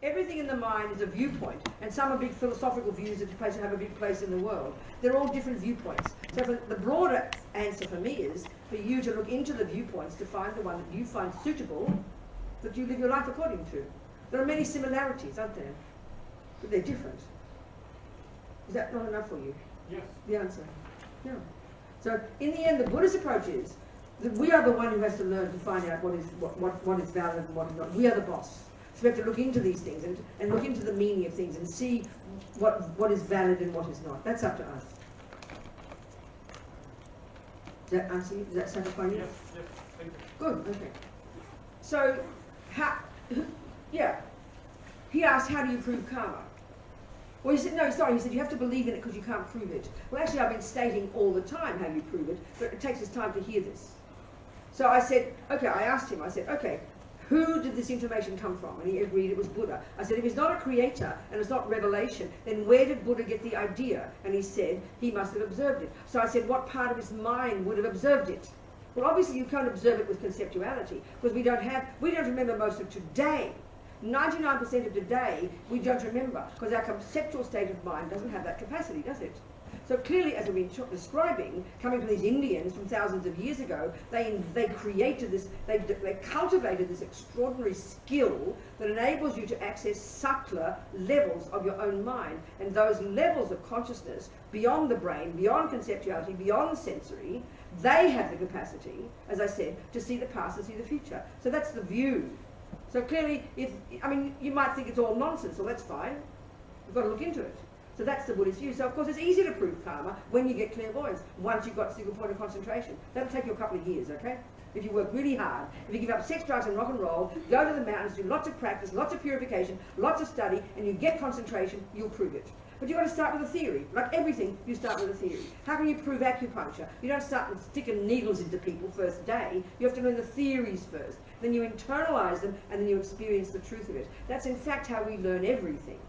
Everything in the mind is a viewpoint, and some are big philosophical views that have a big place in the world. They're all different viewpoints. So the broader answer for me is for you to look into the viewpoints to find the one that you find suitable, that you live your life according to. There are many similarities, aren't there? But they're different. Is that not enough for you? Yes. The answer? No. So in the end, the Buddhist approach is that we are the one who has to learn to find out what is valid and what is not. We are the boss. So we have to look into these things and look into the meaning of things and see what is valid and what is not. That's up to us. Does that answer you? Does that satisfy you? Yes, yes, thank you. Good, okay. So, he asked, how do you prove karma? Well, he said, no, sorry, he said, you have to believe in it because you can't prove it. Well, actually, I've been stating all the time how you prove it, but it takes us time to hear this. So I said, okay, I asked him, I said, okay, who did this information come from? And he agreed it was Buddha. I said, if he's not a creator and it's not revelation, then where did Buddha get the idea? And he said, he must have observed it. So I said, what part of his mind would have observed it? Well, obviously you can't observe it with conceptuality, because we don't remember most of today. 99% of today we don't remember, because our conceptual state of mind doesn't have that capacity, does it? So clearly, as I've been describing, coming from these Indians from thousands of years ago, they created this, they cultivated this extraordinary skill that enables you to access subtler levels of your own mind. And those levels of consciousness, beyond the brain, beyond conceptuality, beyond sensory, they have the capacity, as I said, to see the past and see the future. So that's the view. So clearly, you might think it's all nonsense, well that's fine. You've got to look into it. So that's the Buddhist view. So of course it's easy to prove karma when you get clairvoyance, once you've got a single point of concentration. That'll take you a couple of years, okay? If you work really hard, if you give up sex, drugs and rock and roll, go to the mountains, do lots of practice, lots of purification, lots of study, and you get concentration, you'll prove it. But you've got to start with a theory. Like everything, you start with a theory. How can you prove acupuncture? You don't start with sticking needles into people first day. You have to learn the theories first. Then you internalize them, and then you experience the truth of it. That's in fact how we learn everything.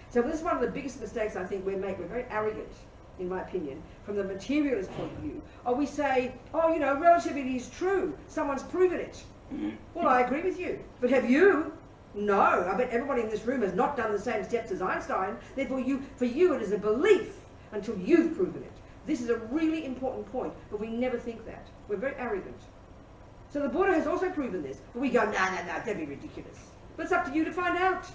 So this is one of the biggest mistakes I think we make. We're very arrogant, in my opinion, from the materialist point of view. Or we say, oh, you know, relativity is true. Someone's proven it. Well, I agree with you. But have you? No. I bet everybody in this room has not done the same steps as Einstein. Therefore, for you it is a belief until you've proven it. This is a really important point, but we never think that. We're very arrogant. So the Buddha has also proven this. But we go, no, that'd be ridiculous. But it's up to you to find out.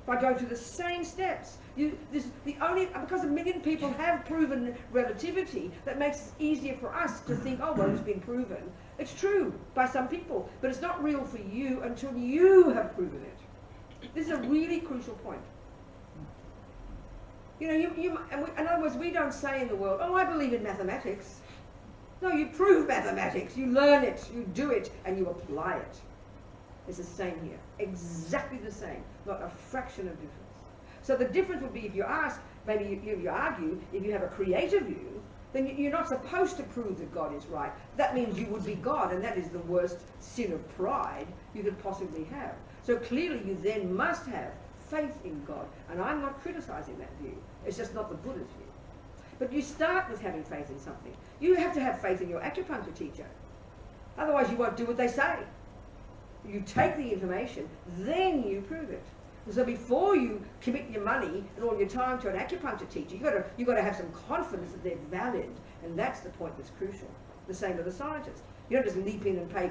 By going through the same steps. Because 1 million people have proven relativity, that makes it easier for us to think, oh, well, it's been proven. It's true by some people, but it's not real for you until you have proven it. This is a really crucial point. You know, in other words, we don't say in the world, oh, I believe in mathematics. No, you prove mathematics, you learn it, you do it, and you apply it. It's the same here. Exactly the same. Not a fraction of difference. So the difference would be if you ask, maybe you argue, if you have a creative view, then you're not supposed to prove that God is right. That means you would be God, and that is the worst sin of pride you could possibly have. So clearly you then must have faith in God. And I'm not criticizing that view. It's just not the Buddha's view. But you start with having faith in something. You have to have faith in your acupuncture teacher. Otherwise you won't do what they say. You take the information, then you prove it. So before you commit your money and all your time to an acupuncture teacher, you've got to have some confidence that they're valid, and that's the point that's crucial. The same with the scientist. You don't just leap in and pay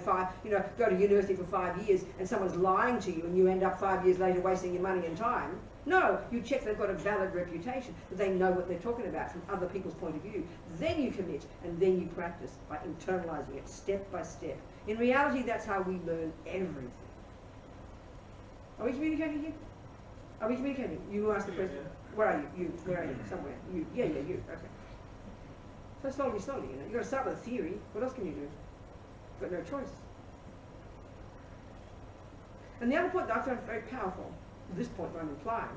go to university for 5 years and someone's lying to you and you end up 5 years later wasting your money and time. No, you check they've got a valid reputation, that they know what they're talking about from other people's point of view. Then you commit, and then you practice by internalizing it step by step. In reality, that's how we learn everything. Are we communicating here? Are we communicating? You asked the question. Yeah. Where are you? Where are you? Somewhere. You. Yeah, you. Okay. So slowly, you know. You've got to start with a theory. What else can you do? You've got no choice. And the other point that I found very powerful, this point that I'm implying,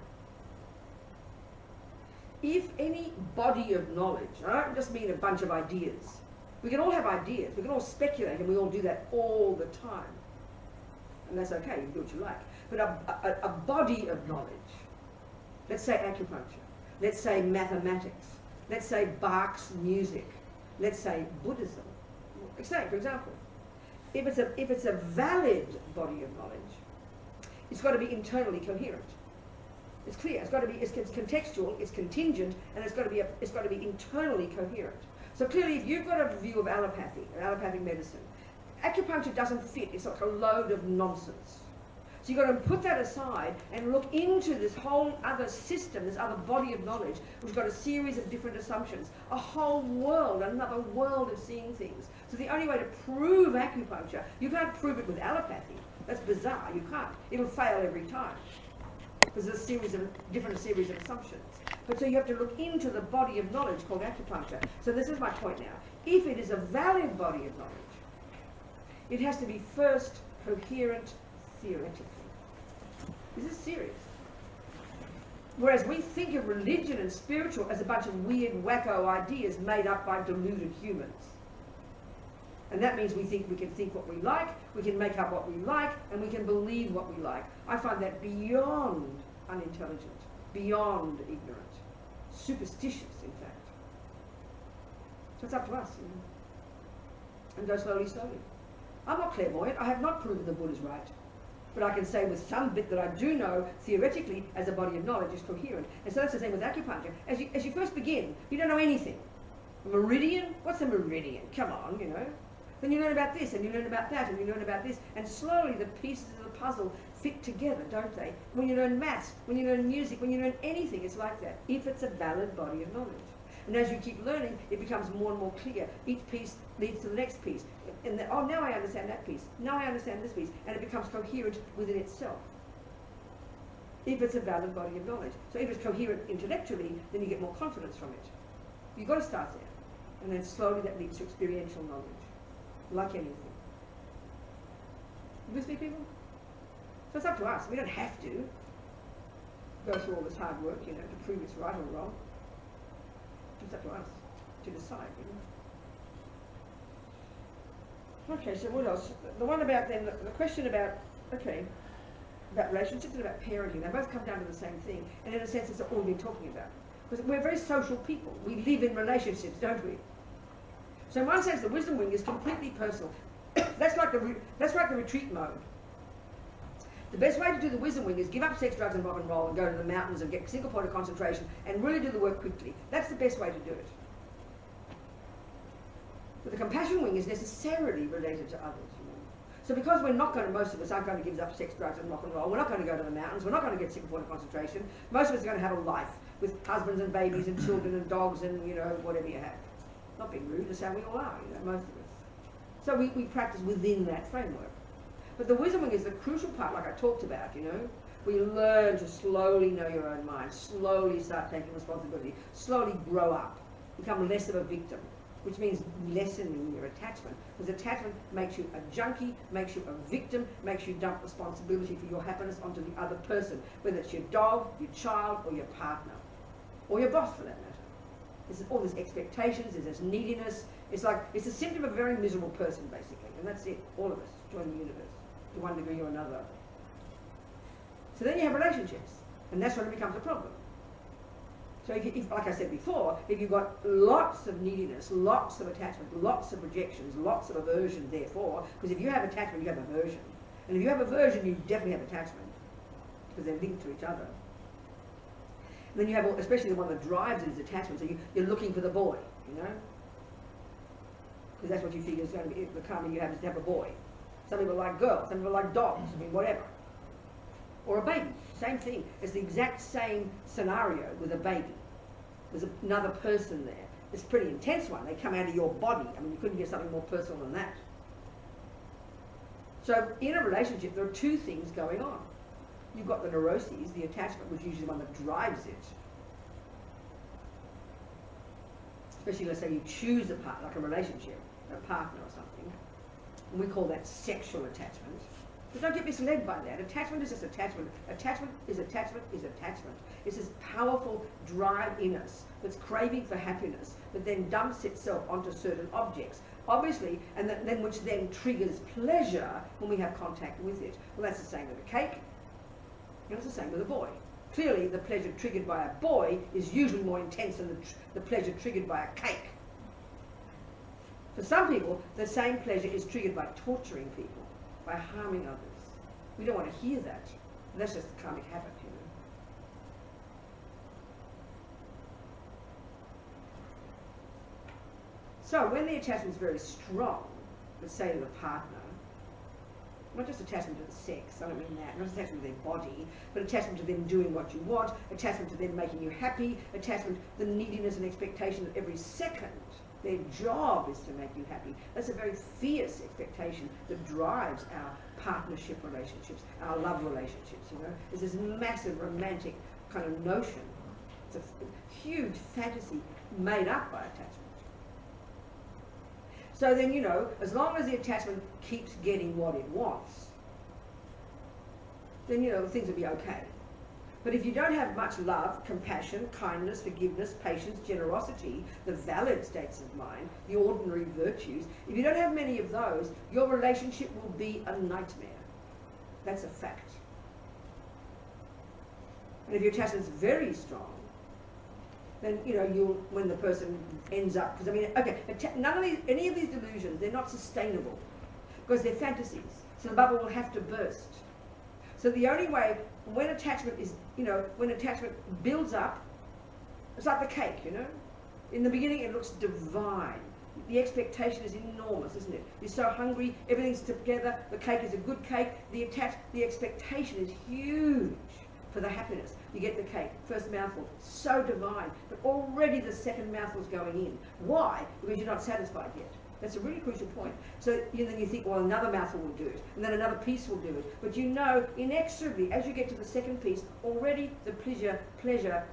if any body of knowledge, I don't just mean a bunch of ideas. We can all have ideas, we can all speculate, and we all do that all the time. And that's okay, you can do what you like. But a body of knowledge, let's say acupuncture, let's say mathematics, let's say Bach's music, let's say Buddhism. Say, for example, if it's a valid body of knowledge, it's got to be internally coherent. It's clear. It's got to be. It's contextual. It's contingent, and it's got to be internally coherent. So clearly, if you've got a view of allopathy, or allopathic medicine, acupuncture doesn't fit. It's like a load of nonsense. So you've got to put that aside and look into this whole other system, this other body of knowledge, which has got a series of different assumptions, a whole world, another world of seeing things. So the only way to prove acupuncture, you can't prove it with allopathy. That's bizarre. You can't. It'll fail every time. Because there's a series of assumptions. But so you have to look into the body of knowledge called acupuncture. So this is my point now. If it is a valid body of knowledge, it has to be first coherent theoretically. This is serious. Whereas we think of religion and spiritual as a bunch of weird, wacko ideas made up by deluded humans. And that means we can think what we like, we can make up what we like, and we can believe what we like. I find that beyond unintelligent, beyond ignorant, superstitious, in fact. So it's up to us, you know? And go slowly, slowly. I'm not clairvoyant. I have not proven the Buddha's right. But I can say with some bit that I do know, theoretically, as a body of knowledge, is coherent. And so that's the same with acupuncture. As you first begin, you don't know anything. A meridian? What's a meridian? Come on, you know. Then you learn about this, and you learn about that, and you learn about this, and slowly the pieces of the puzzle fit together, don't they? When you learn maths, when you learn music, when you learn anything, it's like that, if it's a valid body of knowledge. And as you keep learning, it becomes more and more clear. Each piece leads to the next piece. And oh, now I understand that piece. Now I understand this piece. And it becomes coherent within itself. If it's a valid body of knowledge. So if it's coherent intellectually, then you get more confidence from it. You've got to start there. And then slowly that leads to experiential knowledge. Like anything. You with me, people? So it's up to us. We don't have to go through all this hard work, you know, to prove it's right or wrong. It's up to us to decide, you know. Okay, so what else? The one about then, the question about, okay, about relationships and about parenting, they both come down to the same thing, and in a sense it's all we've been talking about. Because we're very social people. We live in relationships, don't we? So in one sense, the wisdom wing is completely personal. That's like the retreat mode. The best way to do the wisdom wing is give up sex, drugs, and rock and roll and go to the mountains and get a single point of concentration and really do the work quickly. That's the best way to do it. But the compassion wing is necessarily related to others. You know? So because we're not going to, most of us aren't going to give up sex, drugs, and rock and roll, we're not going to go to the mountains, we're not going to get a single point of concentration, most of us are going to have a life with husbands and babies and children and dogs and, you know, whatever you have. Not being rude, that's how we all are, you know, most of us. So we practice within that framework. But the wisdom wing is the crucial part, like I talked about, you know. We learn to slowly know your own mind, slowly start taking responsibility, slowly grow up, become less of a victim, which means lessening your attachment. Because attachment makes you a junkie, makes you a victim, makes you dump responsibility for your happiness onto the other person, whether it's your dog, your child, or your partner, or your boss for that matter. There's all these expectations, there's this neediness. It's a symptom of a very miserable person, basically. And that's it, all of us, join the universe, to one degree or another. So then you have relationships, and that's when it becomes a problem. So if, like I said before, if you've got lots of neediness, lots of attachment, lots of rejections, lots of aversion, therefore, because if you have attachment, you have aversion. And if you have aversion, you definitely have attachment, because they're linked to each other. And then you have, especially the one that drives it is attachment, so you're looking for the boy, you know? Because that's what you figure is going to be, the karma you have is to have a boy. Some people like girls, some people like dogs, I mean, whatever. Or a baby, same thing. It's the exact same scenario with a baby. There's another person there. It's a pretty intense one. They come out of your body. I mean, you couldn't get something more personal than that. So in a relationship, there are two things going on. You've got the neuroses, the attachment, which is usually the one that drives it. Especially, let's say you choose a partner, like a relationship, a partner or something. And we call that sexual attachment. But don't get misled by that. Attachment is just attachment. Attachment is attachment is attachment. It's this powerful drive in us that's craving for happiness, that then dumps itself onto certain objects. Obviously, and then which then triggers pleasure when we have contact with it. Well, that's the same with a cake, and it's the same with a boy. Clearly, the pleasure triggered by a boy is usually more intense than the pleasure triggered by a cake. For some people, the same pleasure is triggered by torturing people, by harming others. We don't want to hear that. And that's just the karmic habit, you know. So when the attachment is very strong, let's say to the partner, not just attachment to the sex, I don't mean that, not attachment to their body, but attachment to them doing what you want, attachment to them making you happy, attachment, the neediness and expectation that every second their job is to make you happy. That's a very fierce expectation that drives our partnership relationships, our love relationships, you know. There's this massive romantic kind of notion. It's a huge fantasy made up by attachment. So then, you know, as long as the attachment keeps getting what it wants, then, you know, things will be okay. But if you don't have much love, compassion, kindness, forgiveness, patience, generosity, the valid states of mind, the ordinary virtues, if you don't have many of those, your relationship will be a nightmare. That's a fact. And if your attachment's very strong, then, you know, you'll, when the person ends up, because I mean, okay, any of these delusions, they're not sustainable because they're fantasies. So the bubble will have to burst. So the only way, when attachment is, you know, when attachment builds up, it's like the cake, you know. In the beginning, it looks divine. The expectation is enormous, isn't it? You're so hungry, everything's together, the cake is a good cake, the expectation is huge for the happiness. You get the cake, first mouthful, so divine, but already the second mouthful's going in. Why? Because you're not satisfied yet. That's a really crucial point. So then you think, well, another mouthful will do it, and then another piece will do it. But you know, inexorably, as you get to the second piece, already the pleasure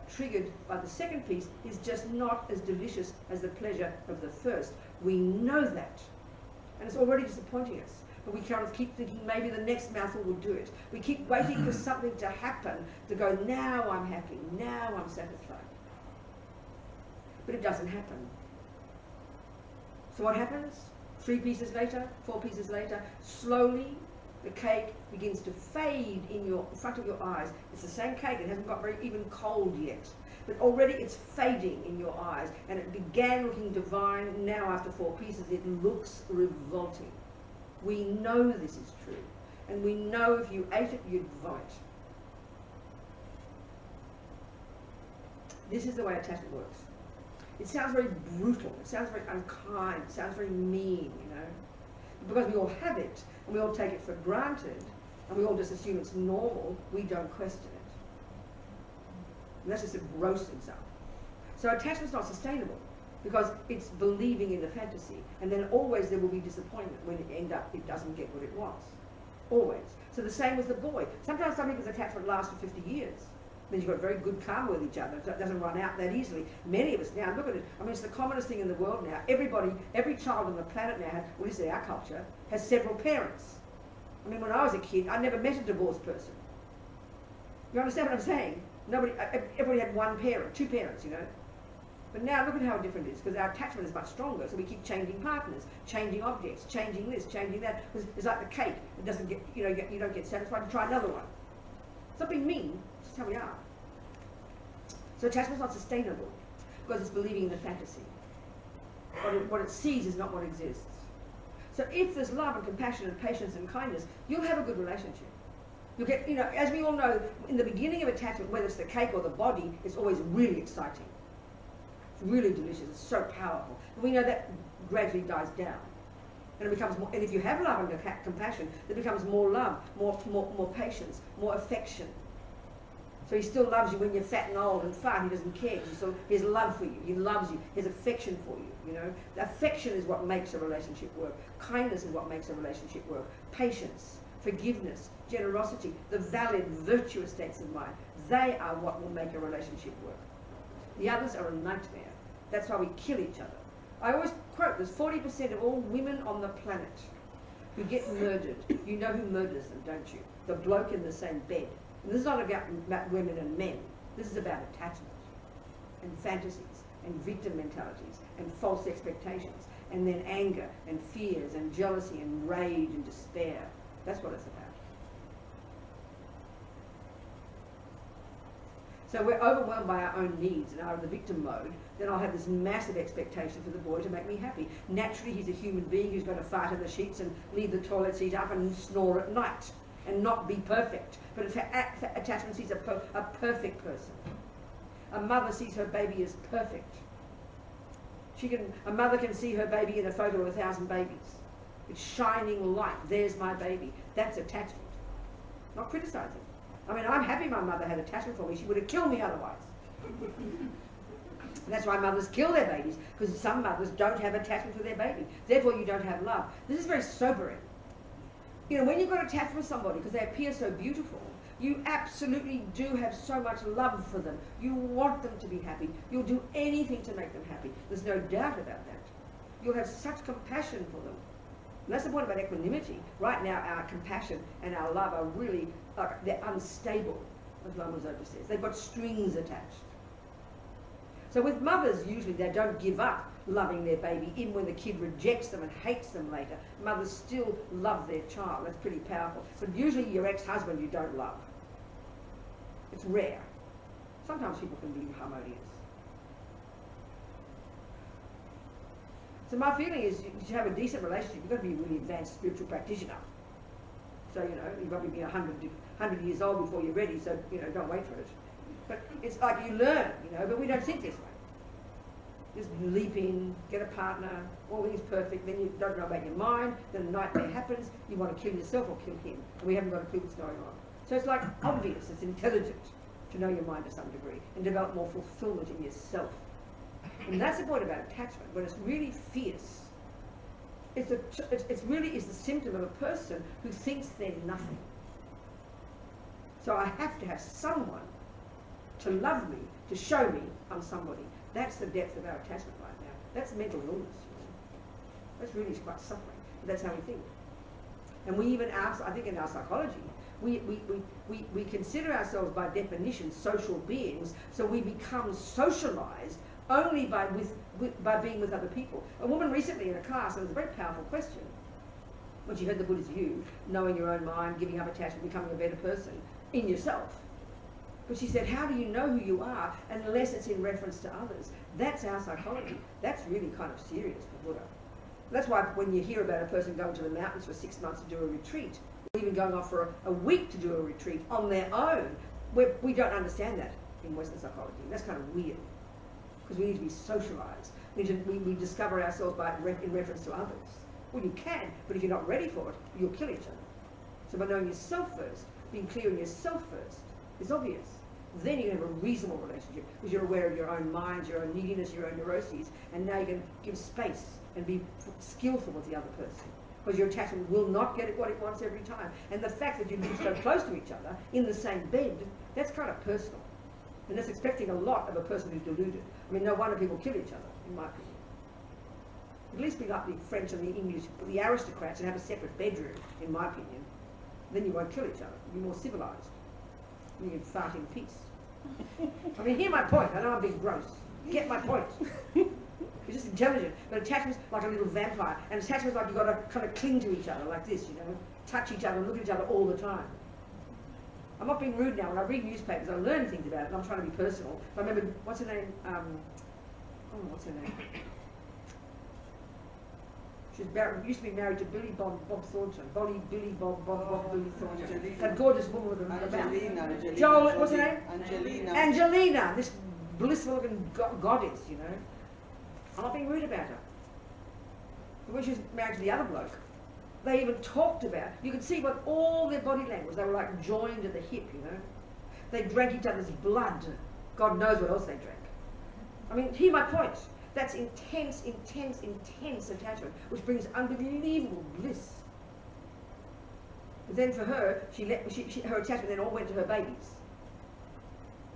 triggered by the second piece is just not as delicious as the pleasure of the first. We know that, and it's already disappointing us. But we kind of keep thinking maybe the next mouthful will do it. We keep waiting for something to happen to go, now I'm happy, now I'm satisfied. But it doesn't happen. So what happens? 3 pieces later, 4 pieces later, slowly the cake begins to fade in front of your eyes. It's the same cake, it hasn't got very even cold yet. But already it's fading in your eyes, and it began looking divine. Now after 4 pieces it looks revolting. We know this is true, and we know if you ate it, you'd vomit. This is the way attachment works. It sounds very brutal, it sounds very unkind, it sounds very mean, you know. Because we all have it, and we all take it for granted, and we all just assume it's normal, we don't question it. And that's just a gross example. So attachment's not sustainable, because it's believing in the fantasy, and then always there will be disappointment when it doesn't get what it wants. Always. So the same with the boy. Sometimes some people's attachment lasts for 50 years. Means you've got very good karma with each other. So it doesn't run out that easily. Many of us now, look at it, I mean, it's the commonest thing in the world now. Every child on the planet now, well, this is our culture, has several parents. I mean, when I was a kid, I never met a divorced person. You understand what I'm saying? Everybody had one parent, 2 parents, you know. But now look at how different it is, because our attachment is much stronger, so we keep changing partners, changing objects, changing this, changing that. It's like the cake. It doesn't get, you don't get satisfied, you try another one. It's not being mean, it's just how we are. So attachment's not sustainable, because it's believing in the fantasy. What it sees is not what exists. So if there's love and compassion and patience and kindness, you'll have a good relationship. You'll get, you know, as we all know, in the beginning of attachment, whether it's the cake or the body, it's always really exciting. Really delicious, it's so powerful. And we know that gradually dies down. And it becomes more, and if you have love and compassion, there becomes more love, more patience, more affection. So he still loves you when you're fat and old and fat, he doesn't care. He has love for you, he loves you, he has affection for you, you know. The affection is what makes a relationship work. Kindness is what makes a relationship work. Patience, forgiveness, generosity, the valid, virtuous states of mind, they are what will make a relationship work. The others are a nightmare. That's why we kill each other. I always quote, there's 40% of all women on the planet who get murdered. You know who murders them, don't you? The bloke in the same bed. And this is not about women and men. This is about attachment and fantasies and victim mentalities and false expectations and then anger and fears and jealousy and rage and despair. That's what it's about. So we're overwhelmed by our own needs and are in the victim mode, then I'll have this massive expectation for the boy to make me happy. Naturally, he's a human being who's going to fart in the sheets and leave the toilet seat up and snore at night. and not be perfect. But if attachment sees a perfect person. A mother sees her baby as perfect. A mother can see her baby in a photo of 1,000 babies. It's shining light. There's my baby. That's attachment. Not criticizing. I mean, I'm happy my mother had attachment for me. She would have killed me otherwise. That's why mothers kill their babies, because some mothers don't have attachment for their baby. Therefore, you don't have love. This is very sobering. You know, when you've got attachment for somebody because they appear so beautiful, you absolutely do have so much love for them. You want them to be happy. You'll do anything to make them happy. There's no doubt about that. You'll have such compassion for them. And that's the point about equanimity. Right now, our compassion and our love are really, they're unstable, as Lama Zopa says. They've got strings attached. So with mothers, usually they don't give up loving their baby, even when the kid rejects them and hates them later. Mothers still love their child. That's pretty powerful. But usually your ex-husband you don't love. It's rare. Sometimes people can be harmonious. So my feeling is to have a decent relationship, you've got to be a really advanced spiritual practitioner. So, you know, you've got to be 100 years old before you're ready, so, you know, don't wait for it. But it's like you learn, you know, but we don't think this way. Just leap in, get a partner, all things perfect, then you don't know about your mind, then a nightmare happens, you want to kill yourself or kill him, and we haven't got a clue what's going on. So it's like obvious, it's intelligent to know your mind to some degree and develop more fulfillment in yourself. And that's the point about attachment. When it's really fierce, it really is the symptom of a person who thinks they're nothing. So I have to have someone to love me, to show me I'm somebody. That's the depth of our attachment right now. That's mental illness. You know? That's really quite suffering. But that's how we think. And we even ask, I think in our psychology, we consider ourselves by definition social beings, so we become socialized only by being with other people. A woman recently in a class, it was a very powerful question, when she heard the Buddha's view, knowing your own mind, giving up attachment, becoming a better person in yourself. But she said, how do you know who you are unless it's in reference to others? That's our psychology. That's really kind of serious for Buddha. That's why when you hear about a person going to the mountains for 6 months to do a retreat, or even going off for a week to do a retreat on their own, we don't understand that in Western psychology. That's kind of weird, because we need to be socialized. We discover ourselves in reference to others. Well, you can, but if you're not ready for it, you'll kill each other. So by knowing yourself first, being clear in yourself first, is obvious. Then you can have a reasonable relationship, because you're aware of your own minds, your own neediness, your own neuroses, and now you can give space and be skillful with the other person. Because your attachment will not get what it wants every time. And the fact that you live so close to each other, in the same bed, that's kind of personal. And that's expecting a lot of a person who's deluded. I mean, no wonder people kill each other, in my opinion. At least be like the French and the English, the aristocrats, and have a separate bedroom, in my opinion. Then you won't kill each other. You'll be more civilized. You can fart in peace. I mean, hear my point. I know I'm being gross. Get my point. You're just intelligent. But attachment's like a little vampire. And attachment's like you've got to kind of cling to each other like this, you know. Touch each other and look at each other all the time. I'm not being rude now. When I read newspapers, I learn things about it, and I'm trying to be personal. I remember, what's her name? What's her name? She used to be married to Billy Bob Thornton. Billy Bob Thornton. That gorgeous woman with a mouth. Joel, what's her name? Angelina. This blissful looking goddess, you know. I'm not being rude about her. But when she was married to the other bloke, they even talked about, you could see what all their body language, they were like joined at the hip, you know. They drank each other's blood. God knows what else they drank. I mean, hear my point. That's intense, intense, intense attachment, which brings unbelievable bliss. But then for her, her attachment then all went to her babies.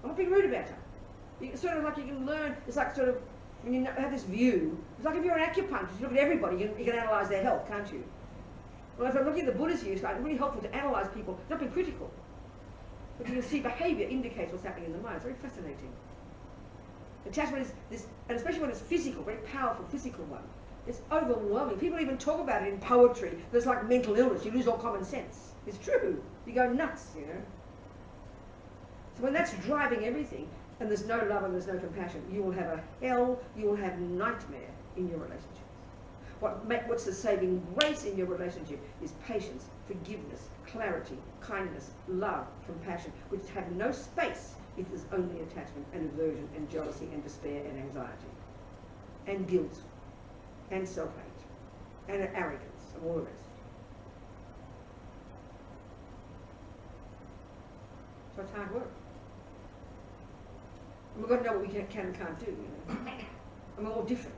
I'm not being rude about her. It's sort of like you can learn, it's like sort of, when you have this view, it's like if you're an acupuncturist, you look at everybody, you can analyse their health, can't you? Well, if I'm looking at the Buddhist view, it's like really helpful to analyse people, not be critical. But you can see behaviour indicates what's happening in the mind. It's very fascinating. Attachment is this, and especially when it's physical, very powerful physical one. It's overwhelming. People even talk about it in poetry. There's like mental illness. You lose all common sense. It's true. You go nuts, you know. So when that's driving everything, and there's no love and there's no compassion, you will have a hell, you will have nightmare in your relationships. What's the saving grace in your relationship is patience, forgiveness, clarity, kindness, love, compassion, which have no space if there's only attachment and aversion and jealousy and despair and anxiety and guilt and self-hate and arrogance and all the rest. So it's hard work. And we've got to know what we can and can't do, you know. And we're all different.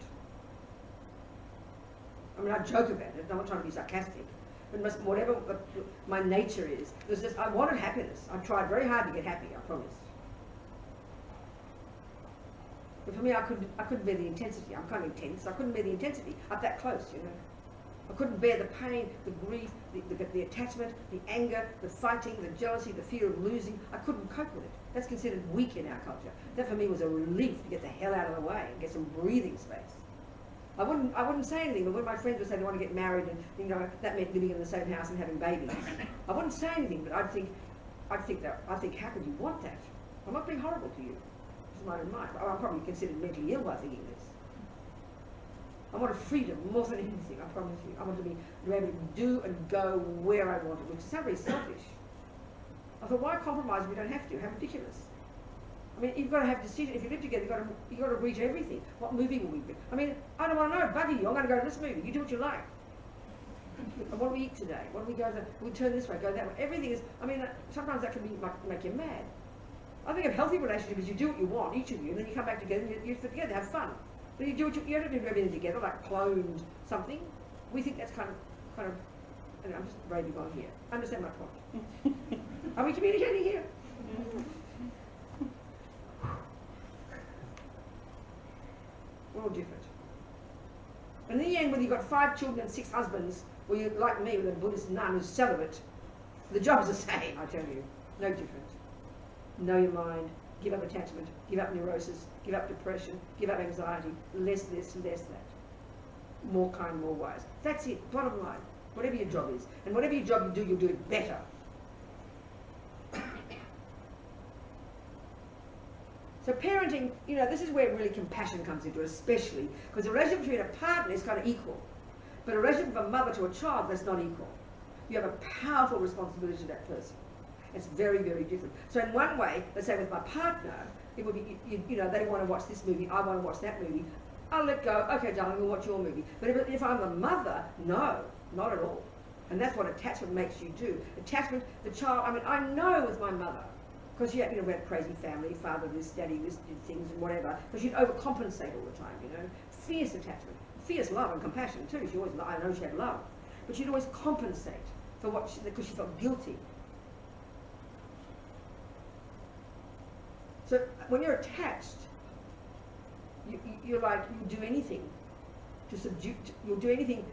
I mean, I joke about it, I'm not trying to be sarcastic, but whatever my nature is, there's just, I wanted happiness. I tried very hard to get happy, I promise. But for me, I couldn't bear the intensity. I'm kind of intense. I couldn't bear the intensity up that close, you know. I couldn't bear the pain, the grief, the attachment, the anger, the fighting, the jealousy, the fear of losing. I couldn't cope with it. That's considered weak in our culture. That for me was a relief to get the hell out of the way and get some breathing space. I wouldn't say anything, but when my friends would say they want to get married and, you know, that meant living in the same house and having babies, I wouldn't say anything, but I'd think, how could you want that? I'm not being horrible to you. It's my own mind. I'm probably considered mentally ill by thinking this. I wanted freedom more than anything, I promise you. I wanted to be able to do and go where I wanted, which is so very selfish. I thought, why compromise if we don't have to? How ridiculous. I mean, you've got to have decisions. If you live together, you've got to reach everything. What movie will we be? I mean, I don't want to know. Bugger you. I'm going to go to this movie. You do what you like. And what do we eat today? What do we go to? We turn this way, go that way. Everything is, I mean, sometimes that can be make you mad. I think a healthy relationship is you do what you want, each of you, and then you come back together and you fit together, have fun. But you do what you don't do everything together, like cloned something. We think that's kind of, and I'm just raving on here. Understand my point. Are we communicating here? We're all different. And in the end, whether you've got 5 children and 6 husbands, or you're like me with a Buddhist nun who's celibate, the job's the same, I tell you. No different. Know your mind, give up attachment, give up neurosis, give up depression, give up anxiety, less this, less that. More kind, more wise. That's it, bottom line. Whatever your job is. And whatever your job you do, you'll do it better. So parenting, you know, this is where really compassion comes into it, especially, because a relationship between a partner is kind of equal. But a relationship of a mother to a child, that's not equal. You have a powerful responsibility to that person. It's very, very different. So in one way, let's say with my partner, it would be, you know, they want to watch this movie, I want to watch that movie. I'll let go, okay darling, we'll watch your movie. But if I'm a mother, no, not at all. And that's what attachment makes you do. Attachment, the child, I mean, I know with my mother, because she had, you know, we had a crazy family, father this, daddy this, did things and whatever, but she'd overcompensate all the time, you know. Fierce attachment, fierce love and compassion too. She always, I know she had love, but she'd always compensate for what because she felt guilty. So when you're attached, you're like, you'll do anything to subdue, you'll do anything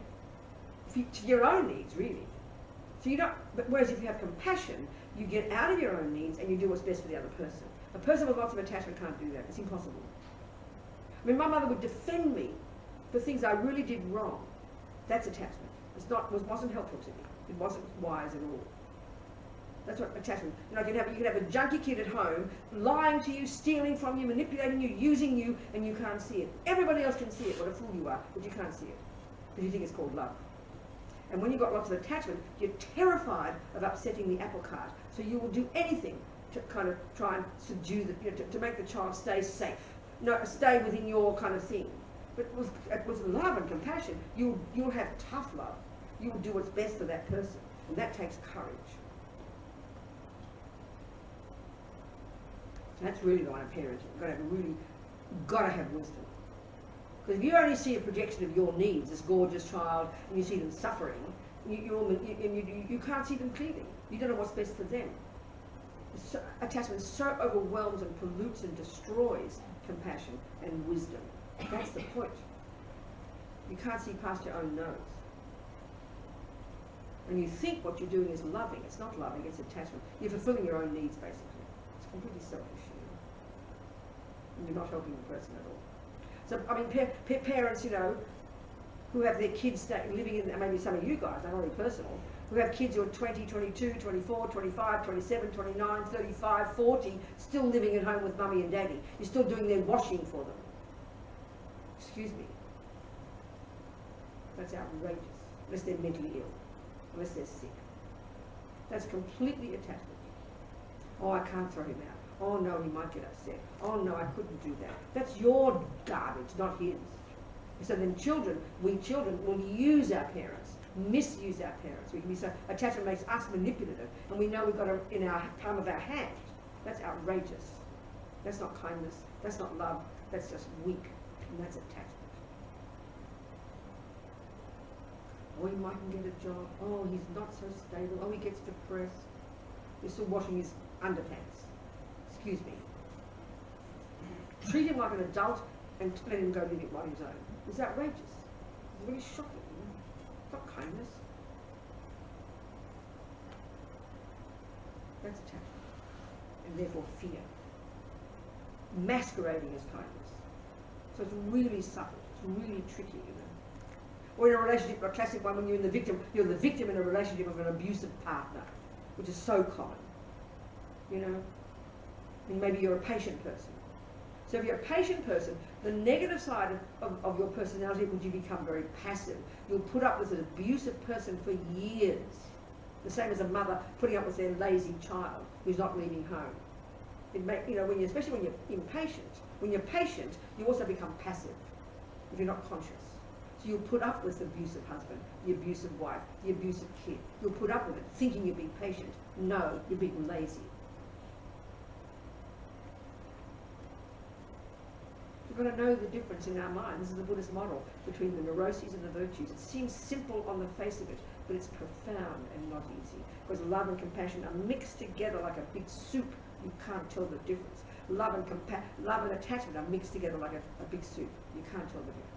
to your own needs, really. So you don't, but whereas if you have compassion, you get out of your own needs and you do what's best for the other person. A person with lots of attachment can't do that. It's impossible. I mean, my mother would defend me for things I really did wrong. That's attachment. Wasn't helpful to me. It wasn't wise at all. That's what attachment. You know, you can have a junkie kid at home lying to you, stealing from you, manipulating you, using you, and you can't see it. Everybody else can see it, what a fool you are, but you can't see it because you think it's called love. And when you've got lots of attachment, you're terrified of upsetting the apple cart. So you will do anything to kind of try and subdue to make the child stay safe, stay within your kind of thing. But with love and compassion, you'll have tough love. You'll do what's best for that person, and that takes courage. So that's really the one of parenting. Got to have wisdom. Because if you only see a projection of your needs, this gorgeous child, and you see them suffering, you can't see them clearly. You don't know what's best for them. Attachment so overwhelms and pollutes and destroys compassion and wisdom. That's the point. You can't see past your own nose. And you think what you're doing is loving. It's not loving, it's attachment. You're fulfilling your own needs, basically. It's completely selfish. And you're not helping the person at all. So, I mean, parents, you know, who have their kids living in, maybe some of you guys, not only personal, who have kids who are 20, 22, 24, 25, 27, 29, 35, 40, still living at home with mummy and daddy. You're still doing their washing for them. Excuse me. That's outrageous. Unless they're mentally ill. Unless they're sick. That's completely attachment. Oh, I can't throw him out. Oh no, he might get upset. Oh no, I couldn't do that. That's your garbage, not his. So then we children will use our parents, misuse our parents. We can be so, attachment makes us manipulative, and we know we've got it in our palm of our hand. That's outrageous. That's not kindness. That's not love. That's just weak, and that's attachment. Oh, he mightn't get a job. Oh, he's not so stable. Oh, he gets depressed. He's still washing his underpants. Excuse me. Treat him like an adult and let him go live it on his own. It's outrageous. It's really shocking. It's not kindness. That's attachment. And therefore fear. Masquerading as kindness. So it's really subtle. It's really tricky, you know. Or in a relationship, a classic one, when you're the victim in a relationship of an abusive partner, which is so common. You know? And maybe you're a patient person. So if you're a patient person, the negative side of your personality would you become very passive. You'll put up with an abusive person for years. The same as a mother putting up with their lazy child who's not leaving home. You know, especially when you're impatient. When you're patient, you also become passive if you're not conscious. So you'll put up with the abusive husband, the abusive wife, the abusive kid. You'll put up with it thinking you're being patient. No, you're being lazy. We've got to know the difference in our mind. This is the Buddhist model between the neuroses and the virtues. It seems simple on the face of it, but it's profound and not easy. Because love and compassion are mixed together like a big soup. You can't tell the difference. Love and attachment are mixed together like a big soup. You can't tell the difference.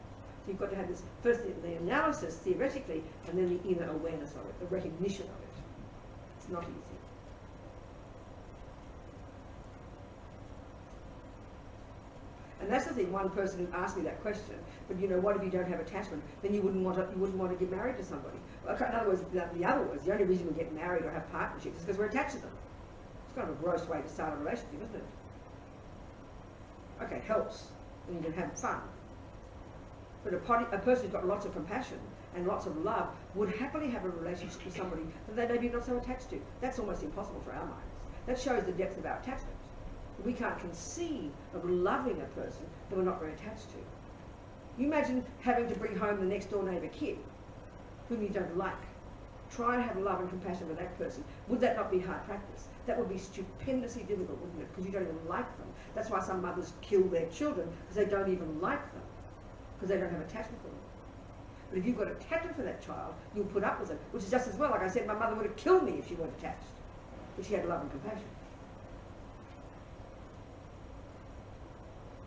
So you've got to have this, first the analysis theoretically, and then the inner awareness of it, the recognition of it. It's not easy. And that's the thing. One person who asked me that question. But you know, what if you don't have attachment? Then you wouldn't want to get married to somebody. Well, in other words, the only reason we get married or have partnerships is because we're attached to them. It's kind of a gross way to start a relationship, isn't it? Okay, it helps, and you can have fun. But a person who's got lots of compassion and lots of love would happily have a relationship with somebody that they may be not so attached to. That's almost impossible for our minds. That shows the depth of our attachment. We can't conceive of loving a person that we're not very attached to. You imagine having to bring home the next door neighbour kid whom you don't like. Try and have love and compassion for that person. Would that not be hard practice? That would be stupendously difficult, wouldn't it? Because you don't even like them. That's why some mothers kill their children, because they don't even like them. Because they don't have attachment for them. But if you've got attachment for that child, you'll put up with it. Which is just as well. Like I said, my mother would have killed me if she weren't attached. But she had love and compassion.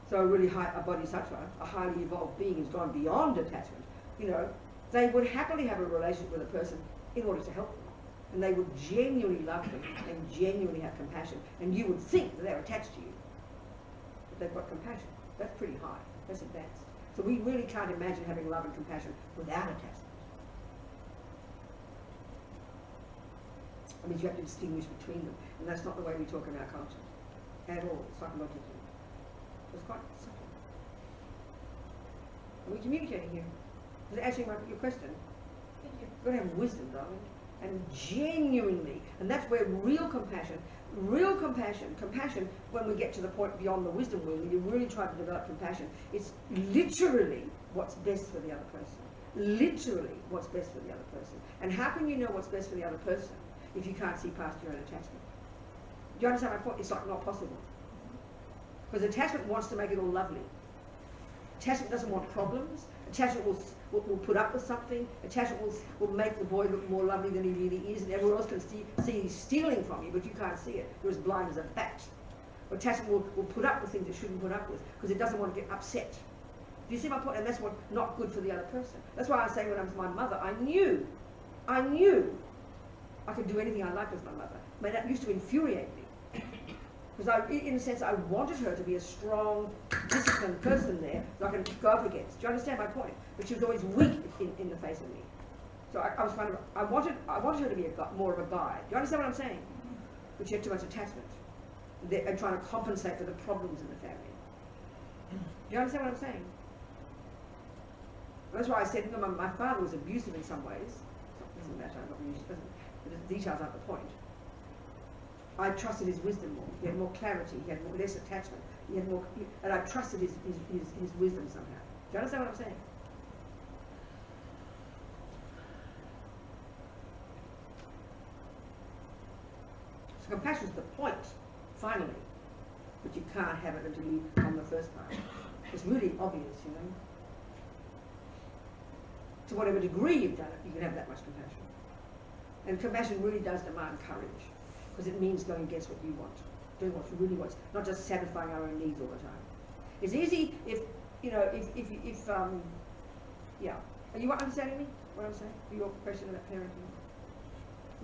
So a really a bodhisattva, a highly evolved being who's gone beyond attachment, you know, they would happily have a relationship with a person in order to help them. And they would genuinely love them and genuinely have compassion. And you would think that they're attached to you. But they've got compassion. That's pretty high. That's advanced. So we really can't imagine having love and compassion without attachment. I mean, you have to distinguish between them. And that's not the way we talk in our culture. At all, psychologically. It's quite subtle. Are we communicating here? Is it answering your question? You've got to have wisdom, darling. And genuinely, and that's where real compassion, when we get to the point beyond the wisdom wheel, when you really try to develop compassion, it's literally what's best for the other person. Literally what's best for the other person. And how can you know what's best for the other person if you can't see past your own attachment? Do you understand my point? It's like not possible. Because attachment wants to make it all lovely. Attachment doesn't want problems. Attachment will put up with something. Attachment will make the boy look more lovely than he really is, and everyone else can see he's stealing from you, but you can't see it. You're as blind as a bat. Or attachment will put up with things it shouldn't put up with, because it doesn't want to get upset. Do you see my point? And that's what's not good for the other person. That's why I say when I was my mother, I knew I could do anything I liked with my mother. But that used to infuriate me. Because in a sense, I wanted her to be a strong, disciplined person there that I could go up against. Do you understand my point? But she was always weak in the face of me. So I was I wanted her to be more of a guide. Do you understand what I'm saying? But she had too much attachment. And trying to compensate for the problems in the family. Do you understand what I'm saying? That's why I said, you know, my father was abusive in some ways. It doesn't matter, I'm not really, the details aren't the point. I trusted his wisdom more. He had more clarity. He had less attachment. He had more, and I trusted his wisdom somehow. Do you understand what I'm saying? So compassion is the point, finally. But you can't have it until you on the first part. It's really obvious, you know. To whatever degree you've done it, you can have that much compassion. And compassion really does demand courage, because it means going against what you want, doing what you really want, not just satisfying our own needs all the time. It's easy if, you know, yeah. Are you understanding me, what I'm saying? Your question about parenting?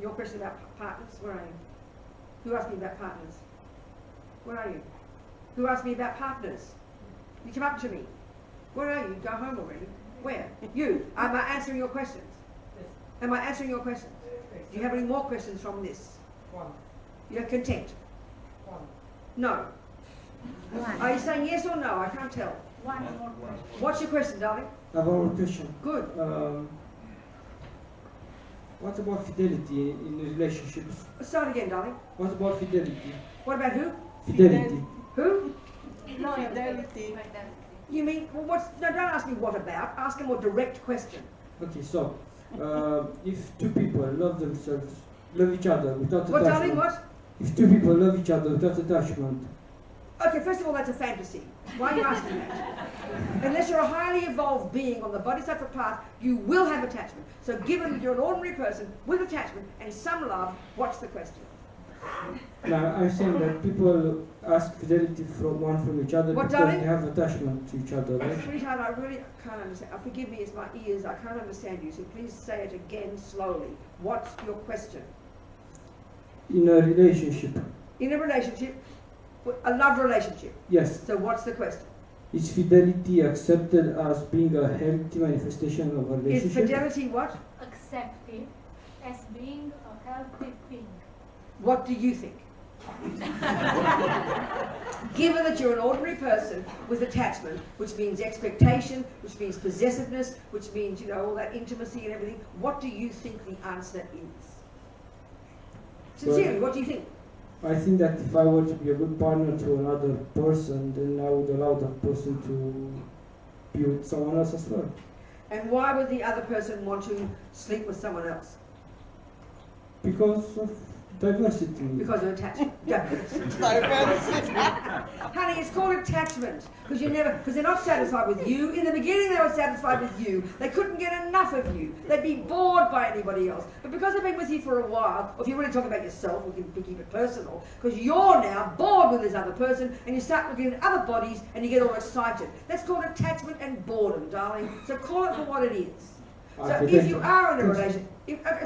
Your question about partners? Where are you? Who asked me about partners? Where are you? Who asked me about partners? You come up to me. Where are you? Go home already. Where? You. Am I answering your questions? Yes. Am I answering your questions? Do you have any more questions from this? One. You're content? One. No. One. Are you saying yes or no? I can't tell. One more question. What's your question, darling? I have one more question. Good. What about fidelity in relationships? Start again, darling. What about fidelity? What about who? Fidelity. Who? Fidelity. You mean, well, what's, no, don't ask me what about. Ask a more direct question. Okay, so if two people love each other without What, darling, attachment. what? If two people love each other without attachment. Okay, first of all, that's a fantasy. Why are you asking that? Unless you're a highly evolved being on the bodhisattva path, you will have attachment. So given that you're an ordinary person with attachment and some love, what's the question? Now I'm saying that people ask fidelity from each other What, because darling? they have attachment to each other, right? Sweetheart, I really can't understand. Forgive me, it's my ears. I can't understand you. So please say it again slowly. What's your question? In a relationship. In a relationship, a love relationship. Yes. So what's the question? Is fidelity accepted as being a healthy manifestation of a relationship? Is fidelity what? Accepted as being a healthy thing. What do you think? Given that you're an ordinary person with attachment, which means expectation, which means possessiveness, which means, you know, all that intimacy and everything, what do you think the answer is? Sincerely, what do you think? I think that if I were to be a good partner to another person, then I would allow that person to be with someone else as well. And why would the other person want to sleep with someone else? Because of diversity. Because of attachment. Honey, it's called attachment. Because they're not satisfied with you. In the beginning they were satisfied with you. They couldn't get enough of you. They'd be bored by anybody else. But because they've been with you for a while, or if you really talk about yourself, we can keep it personal, because you're now bored with this other person, and you start looking at other bodies, and you get all excited. That's called attachment and boredom, darling. So call it for what it is. So if you are in a relationship,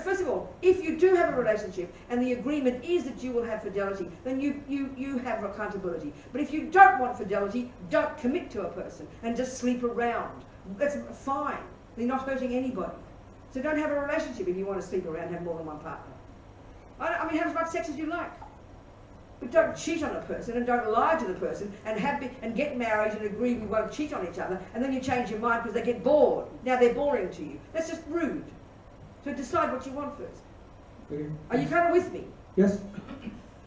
first of all, if you do have a relationship and the agreement is that you will have fidelity, then you have accountability. But if you don't want fidelity, don't commit to a person and just sleep around. That's fine. You're not hurting anybody. So don't have a relationship if you want to sleep around and have more than one partner. I mean, have as much sex as you like. But don't cheat on a person and don't lie to the person and get married and agree we won't cheat on each other, and then you change your mind because they get bored. Now they're boring to you. That's just rude. So decide what you want first. Okay. Are you kind of with me? Yes.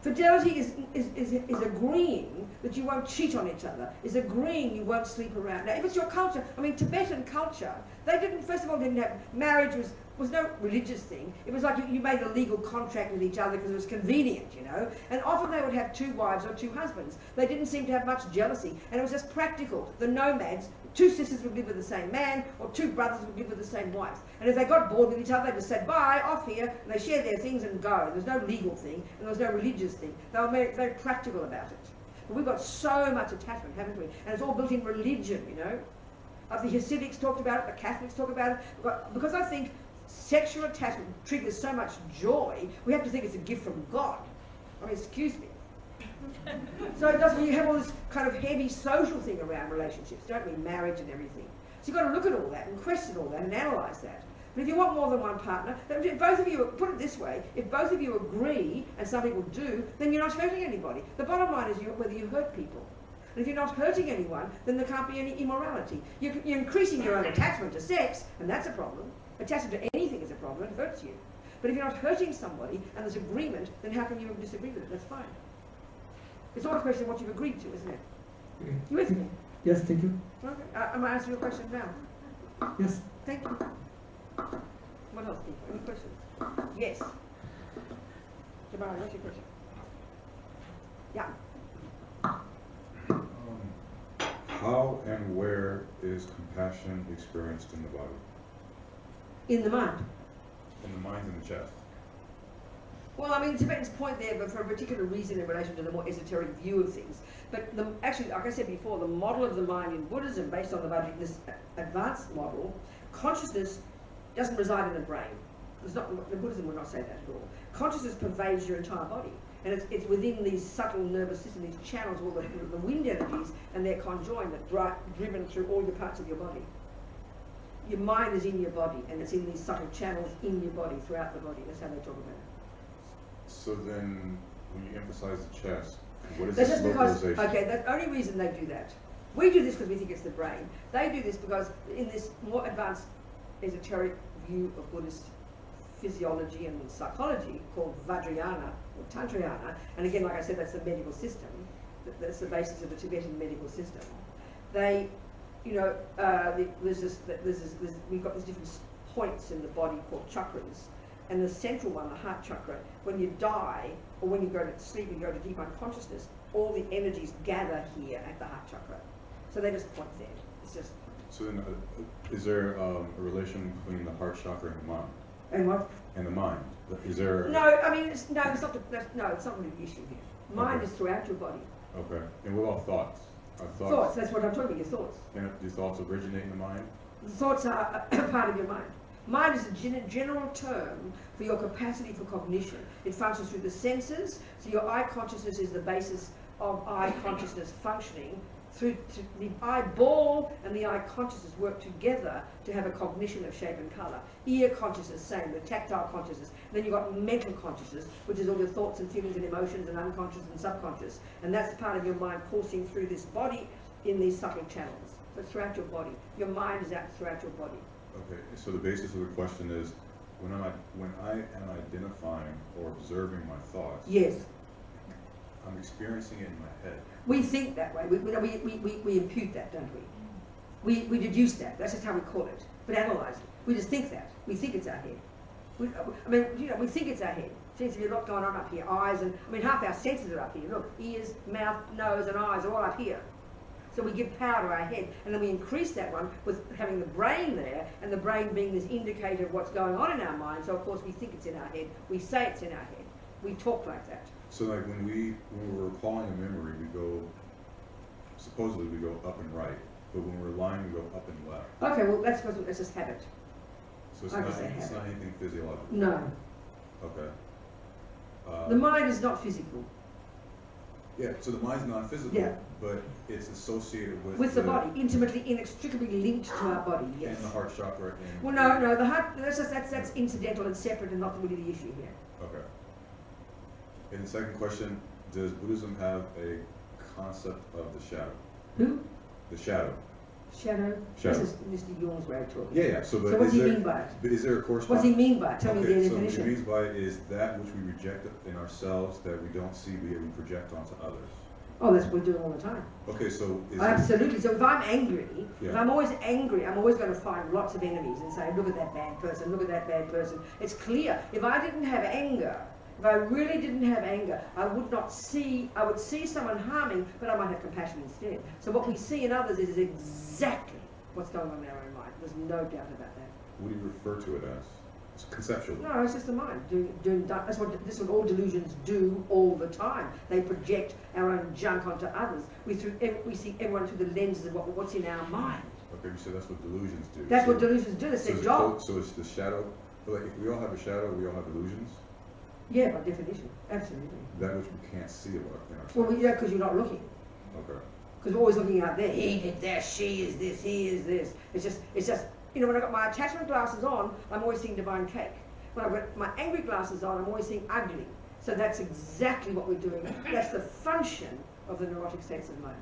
Fidelity is agreeing that you won't cheat on each other, is agreeing you won't sleep around. Now, if it's your culture, I mean, Tibetan culture, they didn't, first of all, didn't have, marriage was no religious thing. It was like you made a legal contract with each other because it was convenient, you know. And often they would have two wives or two husbands. They didn't seem to have much jealousy, and it was just practical. The nomads, two sisters would live with the same man, or two brothers would live with the same wife. And if they got bored with each other, they just said, bye, off here, and they shared their things and go. There's no legal thing, and there was no religious thing. They were very, very practical about it. But we've got so much attachment, haven't we? And it's all built in religion, you know. The Hasidics talked about it, the Catholics talk about it, but because I think sexual attachment triggers so much joy, we have to think it's a gift from God. I mean, excuse me. So it does, when you have all this kind of heavy social thing around relationships, don't we? Marriage and everything. So you've got to look at all that and question all that and analyse that. But if you want more than one partner, then if both of you, put it this way, if both of you agree, and some people do, then you're not hurting anybody. The bottom line is whether you hurt people. And if you're not hurting anyone, then there can't be any immorality. You're increasing your own attachment to sex, and that's a problem. Attachment to anything is a problem, it hurts you. But if you're not hurting somebody, and there's agreement, then how can you disagree with it? That's fine. It's all a question of what you've agreed to, isn't it? Okay. You with me? Yes, thank you. Okay. Am I answering your question now? Yes. Thank you. What else, people? Any questions? Yes. Jabari, what's your question? Yeah. How and where is compassion experienced in the body? In the mind. In the mind and the chest? Well, I mean, Tibetan's point there, but for a particular reason in relation to the more esoteric view of things. But actually, like I said before, the model of the mind in Buddhism, based on this advanced model, consciousness doesn't reside in the brain. It's not, the Buddhism would not say that at all. Consciousness pervades your entire body. And it's within these subtle nervous system, these channels, all the wind energies, and they're conjoined, driven through all your parts of your body. Your mind is in your body, and it's in these subtle channels in your body, throughout the body. That's how they talk about it. So then, when you emphasize the chest, what is That's this just because, localization? okay, that's the only reason they do that. We do this because we think it's the brain. They do this because in this more advanced esoteric view of Buddhist physiology and psychology called Vajrayana or Tantrayana, and again, like I said, that's the medical system. That's the basis of the Tibetan medical system. They, you know, we've got these different points in the body called chakras, and the central one, the heart chakra, when you die or when you go to sleep and go to deep unconsciousness, all the energies gather here at the heart chakra. So they just point there. It's just. So then, is there a relation between the heart chakra and the mind? And what? And the mind? Is there? No, I mean, it's not really the issue here. Mind Okay. is throughout your body. Okay. And what about thoughts? Are Thoughts, that's what I'm talking about, your thoughts. And do thoughts originate in the mind? The thoughts are a part of your mind. Mind is a general term for your capacity for cognition. It functions through the senses, so your eye consciousness is the basis of eye consciousness functioning. Through the eyeball and the eye consciousness work together to have a cognition of shape and colour. Ear consciousness, same, the tactile consciousness. Then you've got mental consciousness, which is all your thoughts and feelings and emotions and unconscious and subconscious. And that's part of your mind coursing through this body in these subtle channels. So it's throughout your body. Your mind is out throughout your body. Okay. So the basis of the question is, when I am identifying or observing my thoughts, Yes. I'm experiencing it in my head. We think that way. We impute that, don't we? We deduce that. That's just how we call it. But analyze it. We just think that. We think it's our head. We think it's our head. Seems to be a lot going on up here. Eyes and, half our senses are up here. Look, ears, mouth, nose, and eyes are all up here. So we give power to our head, and then we increase that one with having the brain there, and the brain being this indicator of what's going on in our mind. So of course we think it's in our head. We say it's in our head. We talk like that. So like when we're recalling a memory, supposedly we go up and right, but when we're lying, we go up and left. Okay, well that's just habit. So it's I not can say habit. anything physiological. No. Okay. The mind is not physical. Yeah, so the mind's not physical, Yeah. but it's associated With the body, intimately, inextricably linked to our body, yes. And the heart chakra. And Well, no, the heart, that's incidental and separate and not really the issue here. Okay. And the second question, does Buddhism have a concept of the shadow? Who? The shadow. Shadow? Shadow. This is Mr. Yuan's way of talking. Yeah. So what's he mean by it? But is there a What's corresponding? he mean by it? Tell me the Okay, so what he definition. means by it is that which we reject in ourselves that we don't see, but yet we project onto others. Oh, that's what we're doing all the time. Okay, so is Absolutely. So if I'm angry, if Yeah. I'm always angry, I'm always going to find lots of enemies and say, look at that bad person, look at that bad person. It's clear. If I didn't have anger, if I really didn't have anger, I would see someone harming, but I might have compassion instead. So what we see in others is exactly what's going on in our own mind. There's no doubt about that. what do you refer to it as? It's conceptual. No, it's just the mind. That's what all delusions do all the time. They project our own junk onto others. We see everyone through the lenses of what's in our mind. Okay, you said that's what delusions do. That's So- what delusions do. That's so their it's job. So it's the shadow. But like if we all have a shadow, we all have delusions. Yeah, by definition. Absolutely. That which we can't see about in ourselves. Well, yeah, because you're not looking. Okay. Because we're always looking out there. He did this, she is this, he is this. It's just, when I've got my attachment glasses on, I'm always seeing divine cake. When I've got my angry glasses on, I'm always seeing ugly. So that's exactly what we're doing. That's the function of the neurotic states of mind.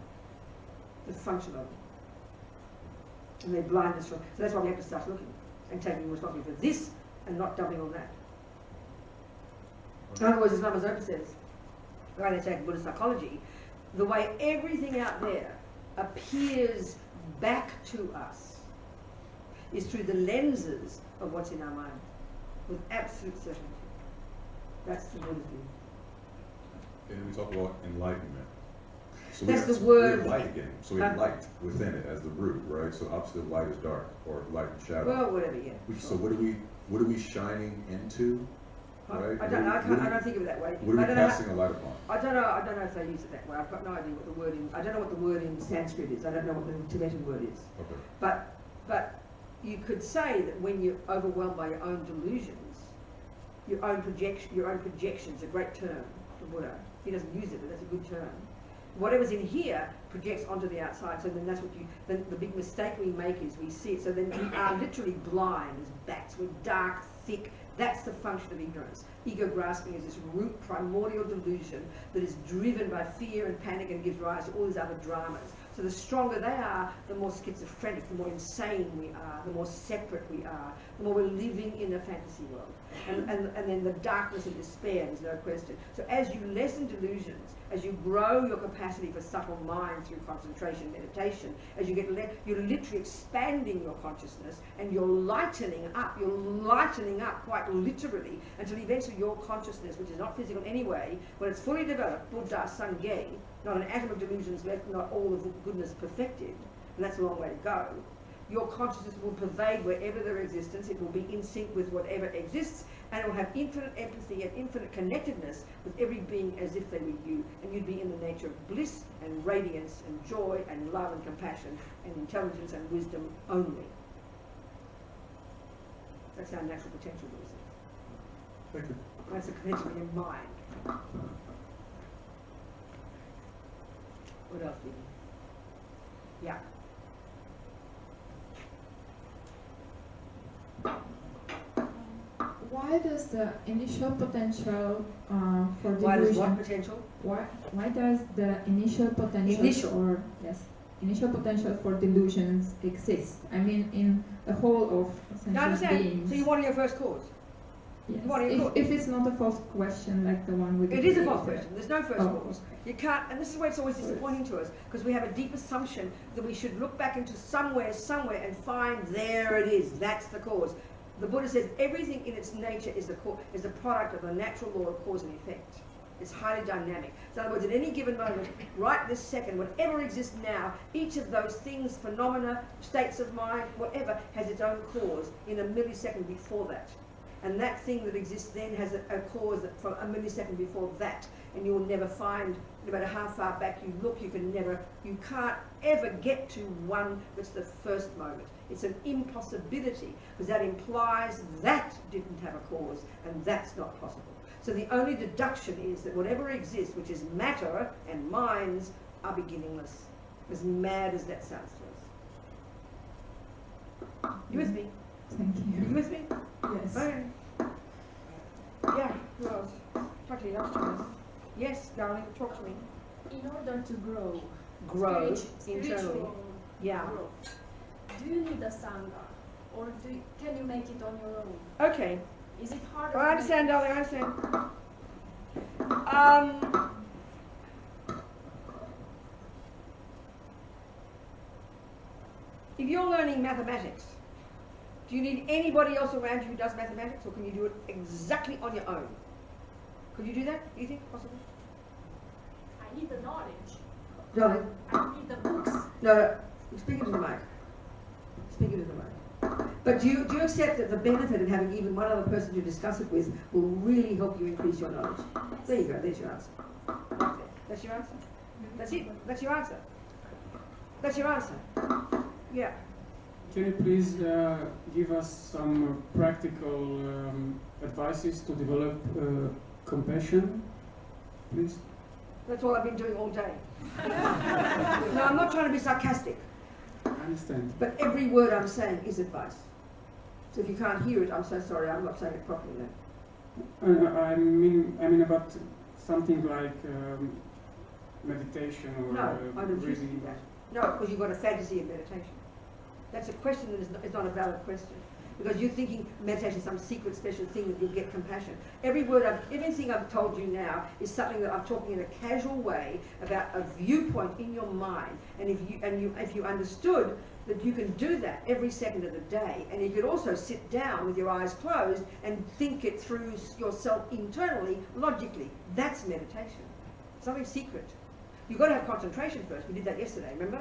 the function of it. And they blind us from, so that's why we have to start looking and taking responsibility for this and not dumping on that. In other words, as Lama Zopa says, the way they take Buddhist psychology, the way everything out there appears back to us is through the lenses of what's in our mind, with absolute certainty. That's the Buddhist view. And then we talk about enlightenment. So That's the we word. have light again. So we have light within it as the root, right? So opposite of light is dark, or light and shadow. Well, whatever, yeah. So what are we shining into? Right? I don't know. I don't think of it that way. What are I we don't know. casting a light upon? I don't know if they use it that way. I've got no idea what the word in. I don't know what the word in Sanskrit is. I don't know what the Tibetan word is. Okay. But you could say that when you're overwhelmed by your own delusions, your own projections, a great term for Buddha. He doesn't use it, but that's a good term. Whatever's in here projects onto the outside. So then that's what then the big mistake we make is we see it. So then we are literally blind as bats. We're dark, thick. That's the function of ignorance. Ego grasping is this root primordial delusion that is driven by fear and panic and gives rise to all these other dramas. So the stronger they are, the more schizophrenic, the more insane we are, the more separate we are, the more we're living in a fantasy world. And then the darkness of despair, there's no question. So as you lessen delusions, as you grow your capacity for subtle mind through concentration, meditation, as you get you're literally expanding your consciousness and you're lightening up quite literally until eventually your consciousness, which is not physical anyway, when it's fully developed, Buddha, Sangye, not an atom of delusions left, not all of goodness perfected, and that's a long way to go. Your consciousness will pervade wherever there is existence. It will be in sync with whatever exists, and it will have infinite empathy and infinite connectedness with every being as if they were you. And you'd be in the nature of bliss and radiance and joy and love and compassion and intelligence and wisdom only. That's our natural potential, is. Thank you. That's the potential in your mind. What else do you need? Yeah. Why does the initial potential for delusion? Why does what potential? Why does the initial potential initial potential for delusions exist? I mean, in the whole of sentient beings. So you want your first cause? Yes. If it's not a false question like the one with it the is a false creator. question. There's no first cause. You can't, and this is why it's always disappointing to us, because we have a deep assumption that we should look back into somewhere, and find there it is. That's the cause. The Buddha says everything in its nature is the product of the natural law of cause and effect. It's highly dynamic. So in other words, at any given moment, right this second, whatever exists now, each of those things, phenomena, states of mind, whatever, has its own cause in a millisecond before that. And that thing that exists then has a cause from a millisecond before that. And you will never find, no matter how far back you look, you can't ever get to one that's the first moment. It's an impossibility, because that implies that didn't have a cause, and that's not possible. So the only deduction is that whatever exists, which is matter and minds, are beginningless. As mad as that sounds to us. You with me? Thank you. You with me? Yes. Okay. Yeah, who else? Totally else, Thomas. Yes, darling, talk to me. In order to grow, Grow spiritual internally. Yeah. growth, do you need a sangha, or can you make it on your own? Okay. Is it harder? I to understand, make- darling, I understand. If you're learning mathematics, do you need anybody else around you who does mathematics, or can you do it exactly on your own? Could you do that, do you think, possible? I need the knowledge. Darling, I need the books. no, speak into the mic. Speak into the mic. But do you accept that the benefit of having even one other person to discuss it with will really help you increase your knowledge? There you go, there's your answer. Right there. That's your answer. That's it, that's your answer. That's your answer. Yeah. Can you please give us some practical advices to develop compassion, please? That's all I've been doing all day. No, I'm not trying to be sarcastic, I understand. but every word I'm saying is advice. So if you can't hear it, I'm so sorry, I'm not saying it properly then. I mean about something like meditation or No, I refuse to reading. do that. No, because you've got a fantasy of meditation. That's a question that is not a valid question. Because you're thinking meditation is some secret special thing that you'll get compassion. Everything I've told you now is something that I'm talking in a casual way about a viewpoint in your mind. And if you understood that you can do that every second of the day, and you could also sit down with your eyes closed and think it through yourself internally, logically, that's meditation. Something secret. You've got to have concentration first. We did that yesterday, remember?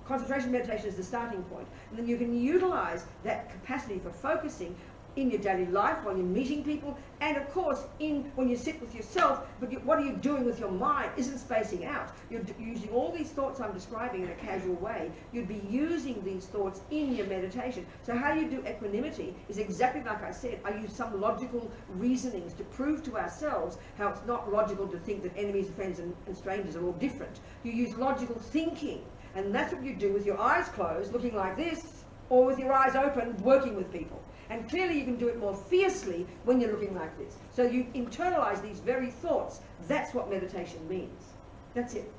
Concentration meditation is the starting point. And then you can utilize that capacity for focusing in your daily life while you're meeting people, and of course when you sit with yourself. But what are you doing with your mind isn't spacing out. You're using all these thoughts I'm describing in a casual way. You'd be using these thoughts in your meditation. So how you do equanimity is exactly like I said. I use some logical reasonings to prove to ourselves how it's not logical to think that enemies, friends and strangers are all different. You use logical thinking. And that's what you do with your eyes closed, looking like this, or with your eyes open, working with people. And clearly you can do it more fiercely when you're looking like this. So you internalize these very thoughts. That's what meditation means. That's it.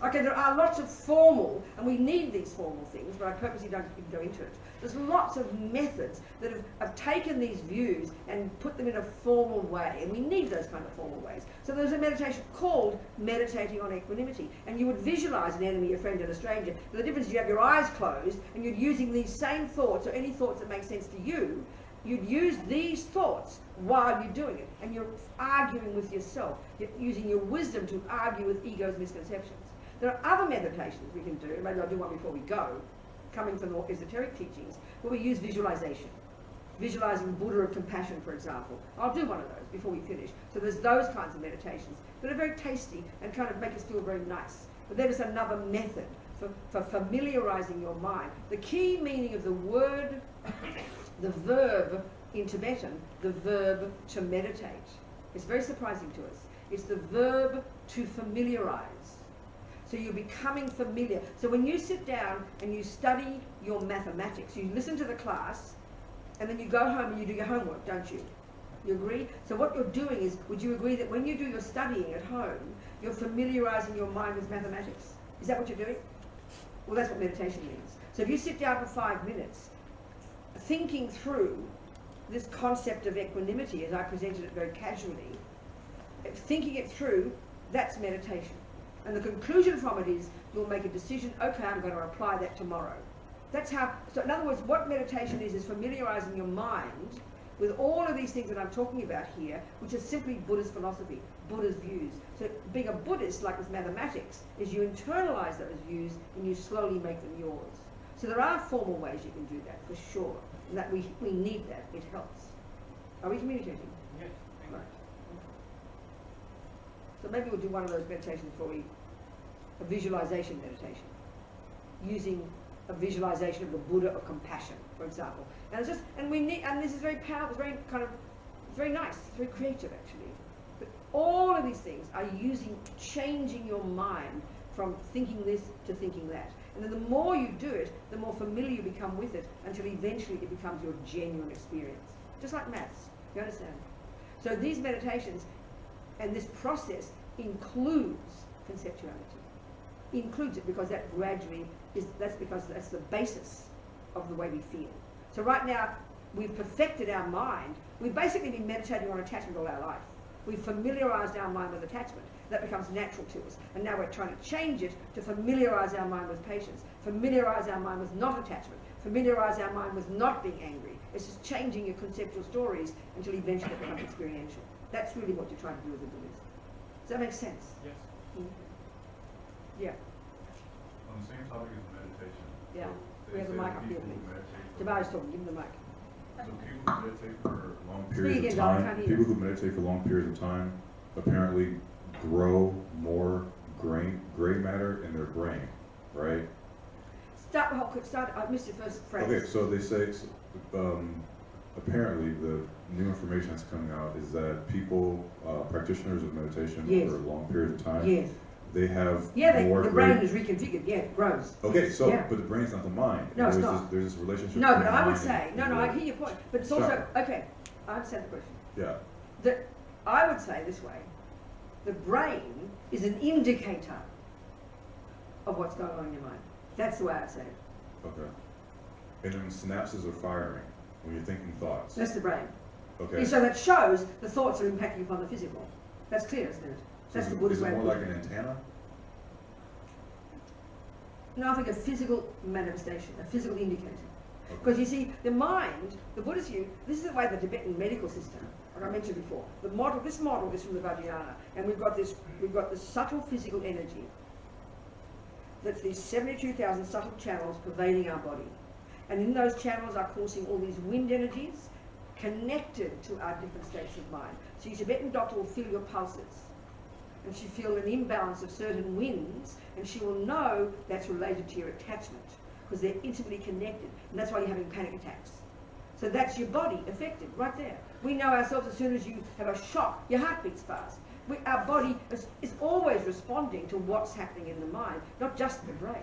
Okay, there are lots of formal, and we need these formal things, but I purposely don't go into it. There's lots of methods that have taken these views and put them in a formal way, and we need those kind of formal ways. So there's a meditation called meditating on equanimity, and you would visualize an enemy, a friend, and a stranger. But the difference is you have your eyes closed, and you're using these same thoughts, or any thoughts that make sense to you. You'd use these thoughts while you're doing it, and you're arguing with yourself. You're using your wisdom to argue with ego's misconceptions. There are other meditations we can do, maybe I'll do one before we go, coming from the esoteric teachings, where we use visualization. Visualizing Buddha of compassion, for example. I'll do one of those before we finish. So there's those kinds of meditations that are very tasty and kind of make us feel very nice. But that is another method for familiarizing your mind. The key meaning of the word, the verb in Tibetan, the verb to meditate. It's very surprising to us. It's the verb to familiarize. So you're becoming familiar. So when you sit down and you study your mathematics, you listen to the class, and then you go home and you do your homework, don't you? You agree? So what you're doing is, would you agree that when you do your studying at home, you're familiarizing your mind with mathematics? Is that what you're doing? Well, that's what meditation means. So if you sit down for 5 minutes, thinking through this concept of equanimity, as I presented it very casually, thinking it through, that's meditation. And the conclusion from it is you'll make a decision, okay, I'm going to apply that tomorrow. That's how, so in other words, what meditation is familiarizing your mind with all of these things that I'm talking about here, which is simply Buddhist philosophy, Buddha's views. So being a Buddhist, like with mathematics, is you internalize those views and you slowly make them yours. So there are formal ways you can do that, for sure. And that we need that, it helps. Are we communicating? Yes. Right. So maybe we'll do one of those meditations for a visualization meditation, using a visualization of the Buddha of compassion, for example. And it's just, and we need, and this is very powerful, it's very kind of, it's very nice, it's very creative actually. But all of these things are changing your mind from thinking this to thinking that. And then the more you do it, the more familiar you become with it, until eventually it becomes your genuine experience. Just like maths, you understand? So these meditations and this process includes conceptuality. Includes it because that gradually is, that's the basis of the way we feel. So right now, we've perfected our mind. We've basically been meditating on attachment all our life. We've familiarized our mind with attachment. That becomes natural to us. And now we're trying to change it to familiarize our mind with patience, familiarize our mind with not attachment, familiarize our mind with not being angry. It's just changing your conceptual stories until eventually it becomes experiential. That's really what you're trying to do with the Buddhist. Does that make sense? Yes. Yeah. On the same topic as meditation. Yeah. So We have the they mic say up here, people please. meditate for- Tabara's talking, give him the mic. So people who meditate for long Speak periods again, of darling, time, can't hear you. people who meditate for long periods of time apparently grow more gray matter in their brain, right? I missed your first phrase. Okay, so they say, apparently the new information that's coming out is that people, practitioners of meditation Yes. for long periods of time, Yes. they have Yeah, more the brain is reconfigured, yeah, it grows. Okay, so, Yeah. but the brain's not the mind. No, it's there's not. There's this relationship. No, but between I would mind say, and I the- hear your point, but it's Stop. also, okay, I understand the question. Yeah, That I would say this way, the brain is an indicator of of what's going on in your mind. That's the way I say it. Okay. And then synapses are firing when you're thinking thoughts. That's the brain. Okay. And so that shows the thoughts are impacting upon the physical. That's clear, isn't it? That's So the is Buddhist it way of more like putting an it. antenna? No, I think a physical manifestation, a physical indicator. Okay. Because you see, the mind, the Buddhist view, this is the way the Tibetan medical system, like I mentioned before, the model, this model is from the Vajrayana, and we've got this subtle physical energy. That's these 72,000 subtle channels pervading our body. And in those channels are coursing all these wind energies connected to our different states of mind. So your Tibetan doctor will feel your pulses, and she'll feel an imbalance of certain winds, and she will know that's related to your attachment, because they're intimately connected, and that's why you're having panic attacks. So that's your body affected right there. We know ourselves as soon as you have a shock, your heart beats fast. Our body is always responding to what's happening in the mind, not just the brain.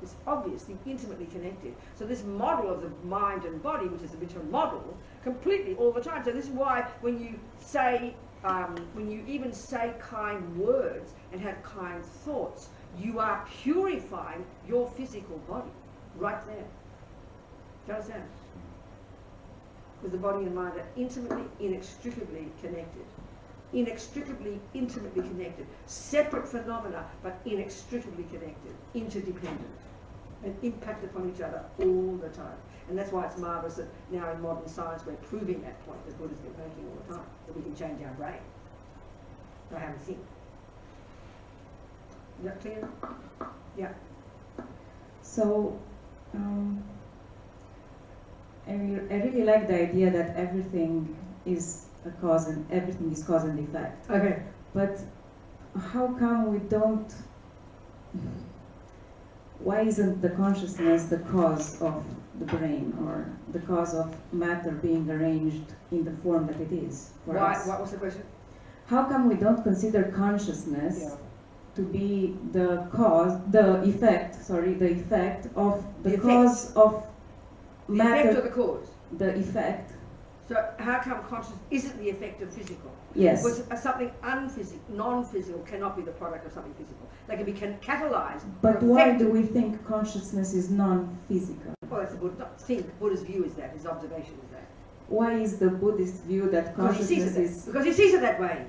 It's obviously intimately connected. So this model of the mind and body, which is a literal model, completely all the time. So this is why when you say, when you even say kind words and have kind thoughts, you are purifying your physical body right there. Do you understand? Because the body and mind are intimately, inextricably connected. Inextricably, intimately connected. Separate phenomena, but inextricably connected. Interdependent. And impact upon each other all the time. And that's why it's marvellous that now in modern science we're proving that point that Buddha's been making all the time, that we can change our brain by how we think. Is that clear? Yeah. So, I really like the idea that everything is a cause and everything is cause and effect. Okay. But how come we don't? Why isn't the consciousness the cause of the brain or the cause of matter being arranged in the form that it is for us? What was the question? How come we don't consider consciousness to be the cause, the effect of the cause of matter? The effect or the cause? The effect. So how come consciousness isn't the effect of physical? Yes. Because something unphysical, non-physical cannot be the product of something physical. They can be catalyzed. But why do we think consciousness is non-physical? Well, that's the Buddha. Buddha's view is that, his observation is that. Why is the Buddhist view that consciousness is... Because he sees it that way.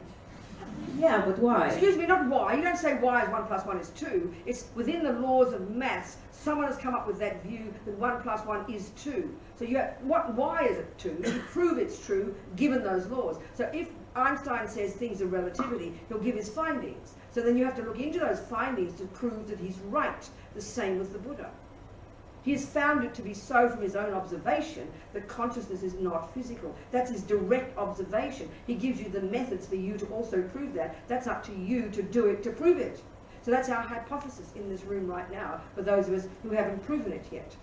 Yeah, but why? Excuse me, not why. You don't say why is 1 + 1 is 2. It's within the laws of maths. Someone has come up with that view that 1 + 1 is 2. So you have, why is it 2? You prove it's true given those laws. So if Einstein says things are relativity, he'll give his findings. So then you have to look into those findings to prove that he's right. The same with the Buddha. He has found it to be so from his own observation that consciousness is not physical. That's his direct observation. He gives you the methods for you to also prove that. That's up to you to do it, to prove it. So that's our hypothesis in this room right now for those of us who haven't proven it yet.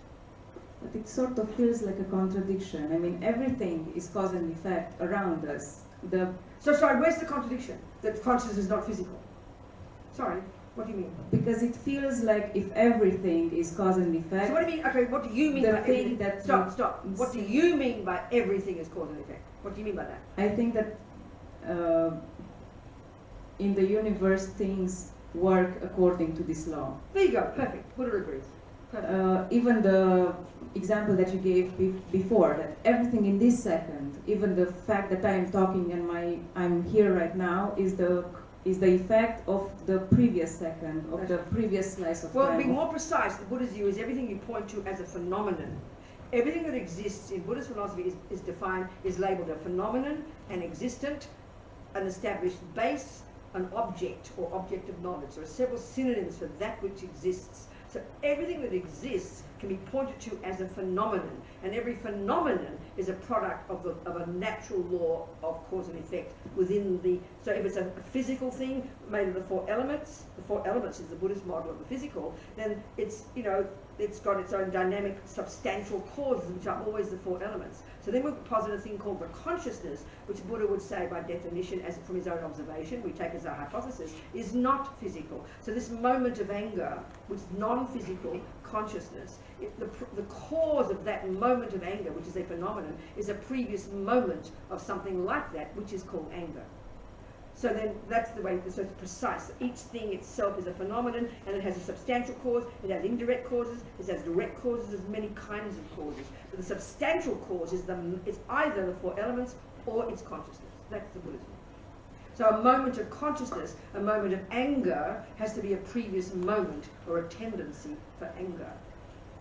But it sort of feels like a contradiction. I mean, everything is cause and effect around us. So sorry, where's the contradiction? That consciousness is not physical? Sorry, what do you mean? Because it feels like if everything is cause and effect... So what do you mean, okay, what do you mean by everything? Stop. What do you mean by everything is cause and effect? What do you mean by that? I think that in the universe things work according to this law. There you go, perfect. Buddha agrees. Even the example that you gave before, that everything in this second, even the fact that I am talking and I'm here right now, is the effect of the previous second, of the previous slice of time. Well, to be more precise, the Buddha's view is everything you point to as a phenomenon. Everything that exists in Buddhist philosophy is defined, is labelled a phenomenon, an existent, an established base, an object or object of knowledge. There are several synonyms for that which exists. So everything that exists can be pointed to as a phenomenon, and every phenomenon is a product of a natural law of cause and effect within the. So if it's a physical thing made of the 4 elements is the Buddhist model of the physical, then it's it's got its own dynamic, substantial causes, which are always the 4 elements. So then we posit a thing called the consciousness, which Buddha would say by definition, as from his own observation, we take as our hypothesis, is not physical. So this moment of anger, which is non-physical consciousness, the cause of that moment of anger, which is a phenomenon, is a previous moment of something like that, which is called anger. So then that's the way, so it's precise. Each thing itself is a phenomenon, and it has a substantial cause, it has indirect causes, it has direct causes, there's many kinds of causes. But the substantial cause is either the four elements or its consciousness. That's the Buddhism. So a moment of consciousness, a moment of anger, has to be a previous moment or a tendency for anger.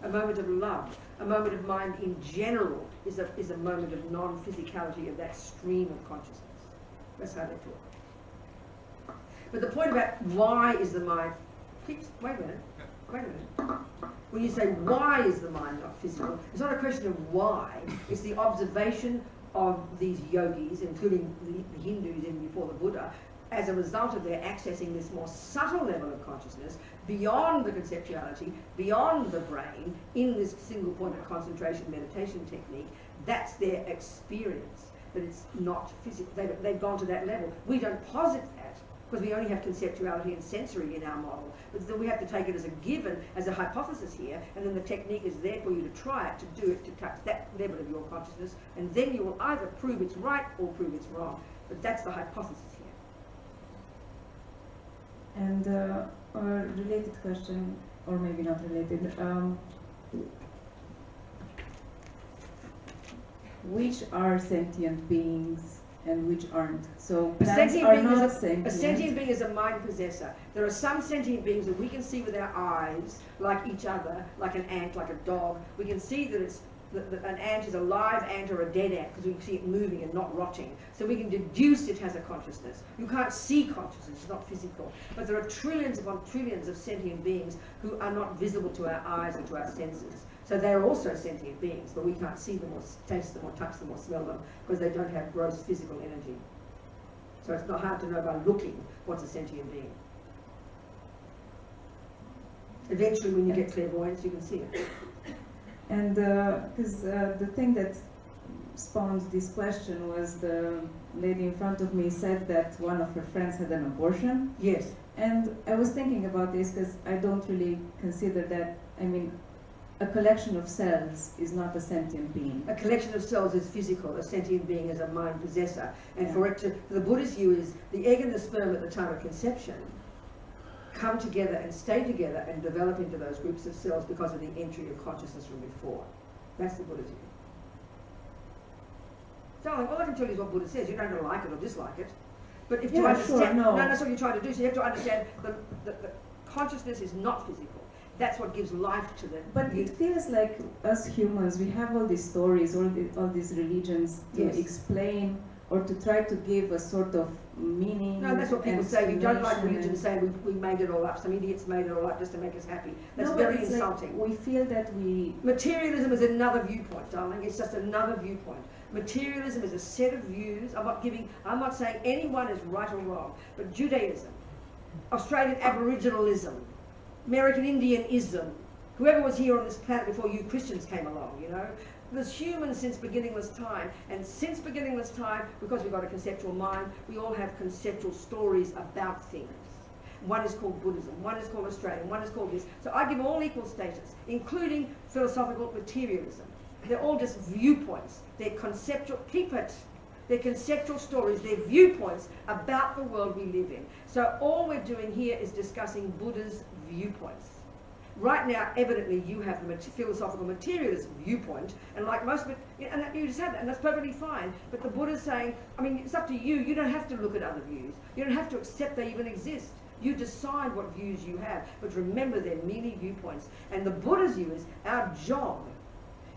A moment of love, a moment of mind in general is a moment of non-physicality of that stream of consciousness. That's how they talk. But the point about why is the mind, wait a minute. When you say why is the mind not physical, it's not a question of why, it's the observation of these yogis, including the Hindus even before the Buddha, as a result of their accessing this more subtle level of consciousness beyond the conceptuality, beyond the brain, in this single point of concentration meditation technique. That's their experience, that it's not physical. They've gone to that level. We don't posit that because we only have conceptuality and sensory in our model, but then we have to take it as a given, as a hypothesis here, and then the technique is there for you to try it, to do it, to touch that level of your consciousness, and then you will either prove it's right or prove it's wrong. But that's the hypothesis here. And a related question, or maybe not related, which are sentient beings and which aren't? So plants are not sentient. A sentient being is a mind possessor. There are some sentient beings that we can see with our eyes, like each other, like an ant, like a dog. We can see that it's that an ant is a live ant or a dead ant because we can see it moving and not rotting. So we can deduce it has a consciousness. You can't see consciousness, it's not physical. But there are trillions upon trillions of sentient beings who are not visible to our eyes or to our senses. So they're also sentient beings, but we can't see them or taste them or touch them or smell them because they don't have gross physical energy. So it's not hard to know by looking what's a sentient being. Eventually, when you get clairvoyance, you can see it. And because the thing that spawned this question was the lady in front of me said that one of her friends had an abortion. Yes. And I was thinking about this because I don't really consider that, I mean, a collection of cells is not a sentient being. A collection of cells is physical. A sentient being is a mind possessor. And Yeah. for it to, the Buddhist view is the egg and the sperm at the time of conception come together and stay together and develop into those groups of cells because of the entry of consciousness from before. That's the Buddhist view. Darling, all I can tell you is what Buddha says. You don't have to like it or dislike it. But if you Yeah, understand, sure, no. that's what you're trying to do. So you have to understand that consciousness is not physical. That's what gives life to them. But it feels like us humans, we have all these stories, all these religions to Yes. explain or to try to give a sort of meaning. No, that's what people say. You don't like explanation religion and- saying we made it all up. Some idiots made it all up just to make us happy. That's No, but very it's like insulting. we feel that we... Materialism is another viewpoint, darling. It's just another viewpoint. Materialism is a set of views. I'm not saying anyone is right or wrong, but Judaism, Australian Aboriginalism, American Indianism, whoever was here on this planet before you Christians came along, you know, there's humans since beginningless time, and since beginningless time, because we've got a conceptual mind, we all have conceptual stories about things. One is called Buddhism, one is called Australian, one is called this. So I give them all equal status, including philosophical materialism. They're all just viewpoints. They're conceptual, keep it. They're conceptual stories, they're viewpoints about the world we live in. So all we're doing here is discussing Buddha's viewpoints. Right now, evidently, you have the philosophical materialist viewpoint, and like most of it, and you just have that, and that's perfectly fine. But the Buddha's saying, I mean, it's up to you. You don't have to look at other views. You don't have to accept they even exist. You decide what views you have. But remember, they're merely viewpoints. And the Buddha's view is our job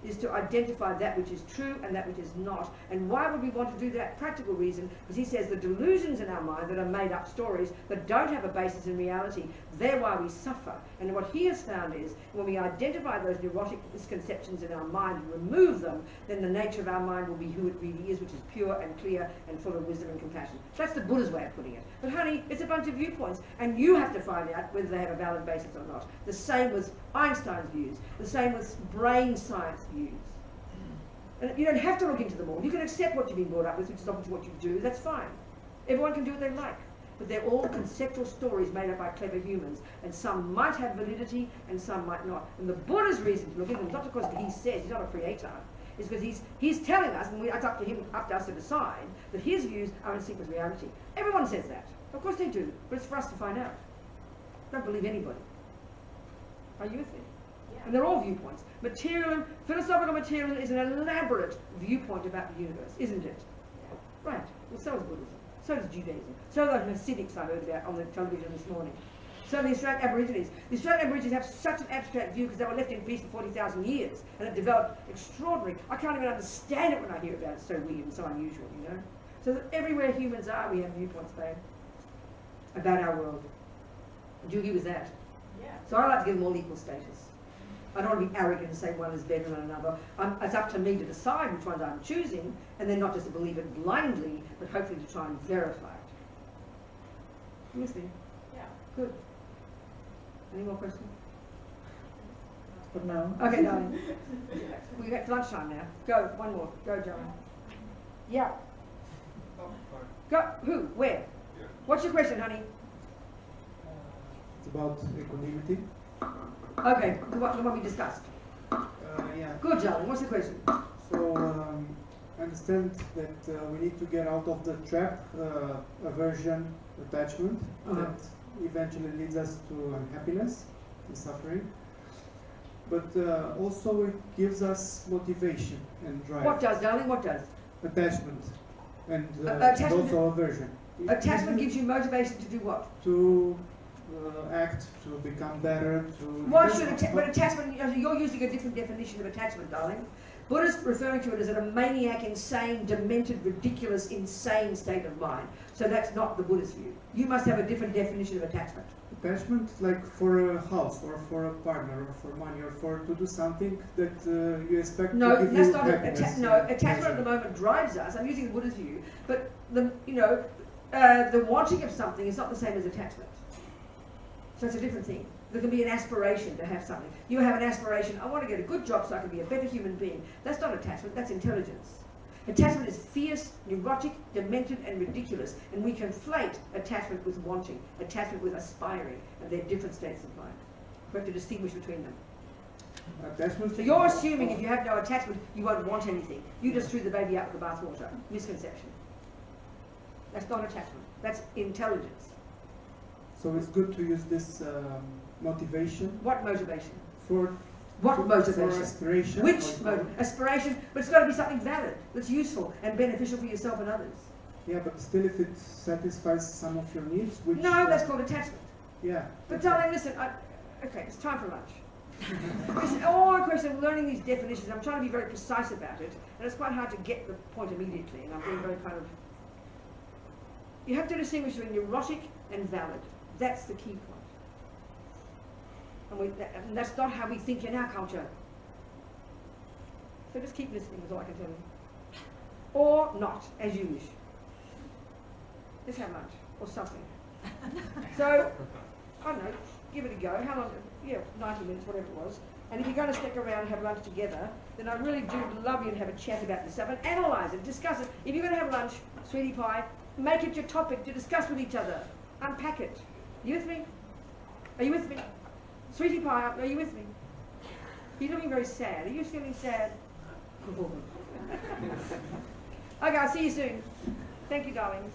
is to identify that which is true and that which is not. And why would we want to do that? Practical reason, because he says the delusions in our mind that are made up stories that don't have a basis in reality, they're why we suffer. And what he has found is when we identify those neurotic misconceptions in our mind and remove them, then the nature of our mind will be who it really is, which is pure and clear and full of wisdom and compassion. That's the Buddha's way of putting it. But honey, it's a bunch of viewpoints, and you have to find out whether they have a valid basis or not. The same with Einstein's views, the same with brain science views. And you don't have to look into them all. You can accept what you've been brought up with, which is obviously what you do. That's fine. Everyone can do what they like. But they're all conceptual stories made up by clever humans. And some might have validity and some might not. And the Buddha's reason to look into them, not because he says, he's not a creator. is because he's telling us, and it's up to us to decide, that his views are in sync with reality. Everyone says that. Of course they do, but it's for us to find out. Don't believe anybody. Are you with me? Yeah. And they're all viewpoints. Philosophical materialism is an elaborate viewpoint about the universe, isn't it? Yeah. Right. Well, so is Buddhism. So does Judaism. So are the Hasidics I heard about on the television this morning. So the Australian Aborigines. The Australian Aborigines have such an abstract view because they were left in peace for 40,000 years and it developed extraordinary. I can't even understand it when I hear about it. It's so weird and so unusual, you know. So that everywhere humans are, we have viewpoints, babe, about our world. Do you agree with that? Yeah. So I like to give them all equal status. I don't want to be arrogant and say one is better than another. It's up to me to decide which ones I'm choosing, and then not just to believe it blindly, but hopefully to try and verify it. You with me? Yeah. Good. Any more questions? For now. Okay, darling. We got lunchtime now. Go, one more. Go, Joanne. Yeah. Go. Who? Where? What's your question, honey? It's about equanimity. Okay, the one we discussed. Yeah. Good, darling. What's the question? So I understand that we need to get out of the trap, aversion, attachment that eventually leads us to unhappiness and suffering. But also it gives us motivation and drive. What does, darling? What does? Attachment and attachment- also aversion. Attachment gives you motivation to do what? To act, to become better, to... Why should but attachment, you're using a different definition of attachment, darling. Buddhists referring to it as a maniac, insane, demented, ridiculous, insane state of mind. So that's not the Buddhist view. You must have a different definition of attachment. Attachment, like for a house, or for a partner, or for money, or for to do something that you expect No, to give that's you not happiness. attachment at the moment drives us. I'm using the Buddhist view, but the wanting of something is not the same as attachment. So it's a different thing. There can be an aspiration to have something. You have an aspiration, I want to get a good job so I can be a better human being. That's not attachment, that's intelligence. Attachment is fierce, neurotic, demented, and ridiculous. And we conflate attachment with wanting, attachment with aspiring, and they're different states of mind. We have to distinguish between them. Attachment. So you're assuming if you have no attachment, you won't want anything. You just threw the baby out with the bathwater. Misconception. That's not attachment. That's intelligence. So it's good to use this motivation. What motivation? For motivation? For aspiration. Which aspiration? But it's got to be something valid, that's useful and beneficial for yourself and others. Yeah, but still, if it satisfies some of your needs, which no, that's called attachment. Yeah. But darling, listen. Okay, it's time for lunch. It's all a question of learning these definitions. I'm trying to be very precise about it, and it's quite hard to get the point immediately. And I'm being very kind of. You have to distinguish between neurotic and valid. That's the key point. And that's not how we think in our culture. So just keep listening is all I can tell you. Or not, as you wish. Let's have lunch, or something. So, I don't know, give it a go. How long? Yeah, 90 minutes, whatever it was. And if you're going to stick around and have lunch together, then I really do love you to have a chat about this stuff and analyse it, discuss it. If you're going to have lunch, sweetie pie, make it your topic to discuss with each other. Unpack it. You with me? Are you with me? Sweetie pie, are you with me? You're looking very sad. Are you feeling sad? Okay, I'll see you soon. Thank you, darlings.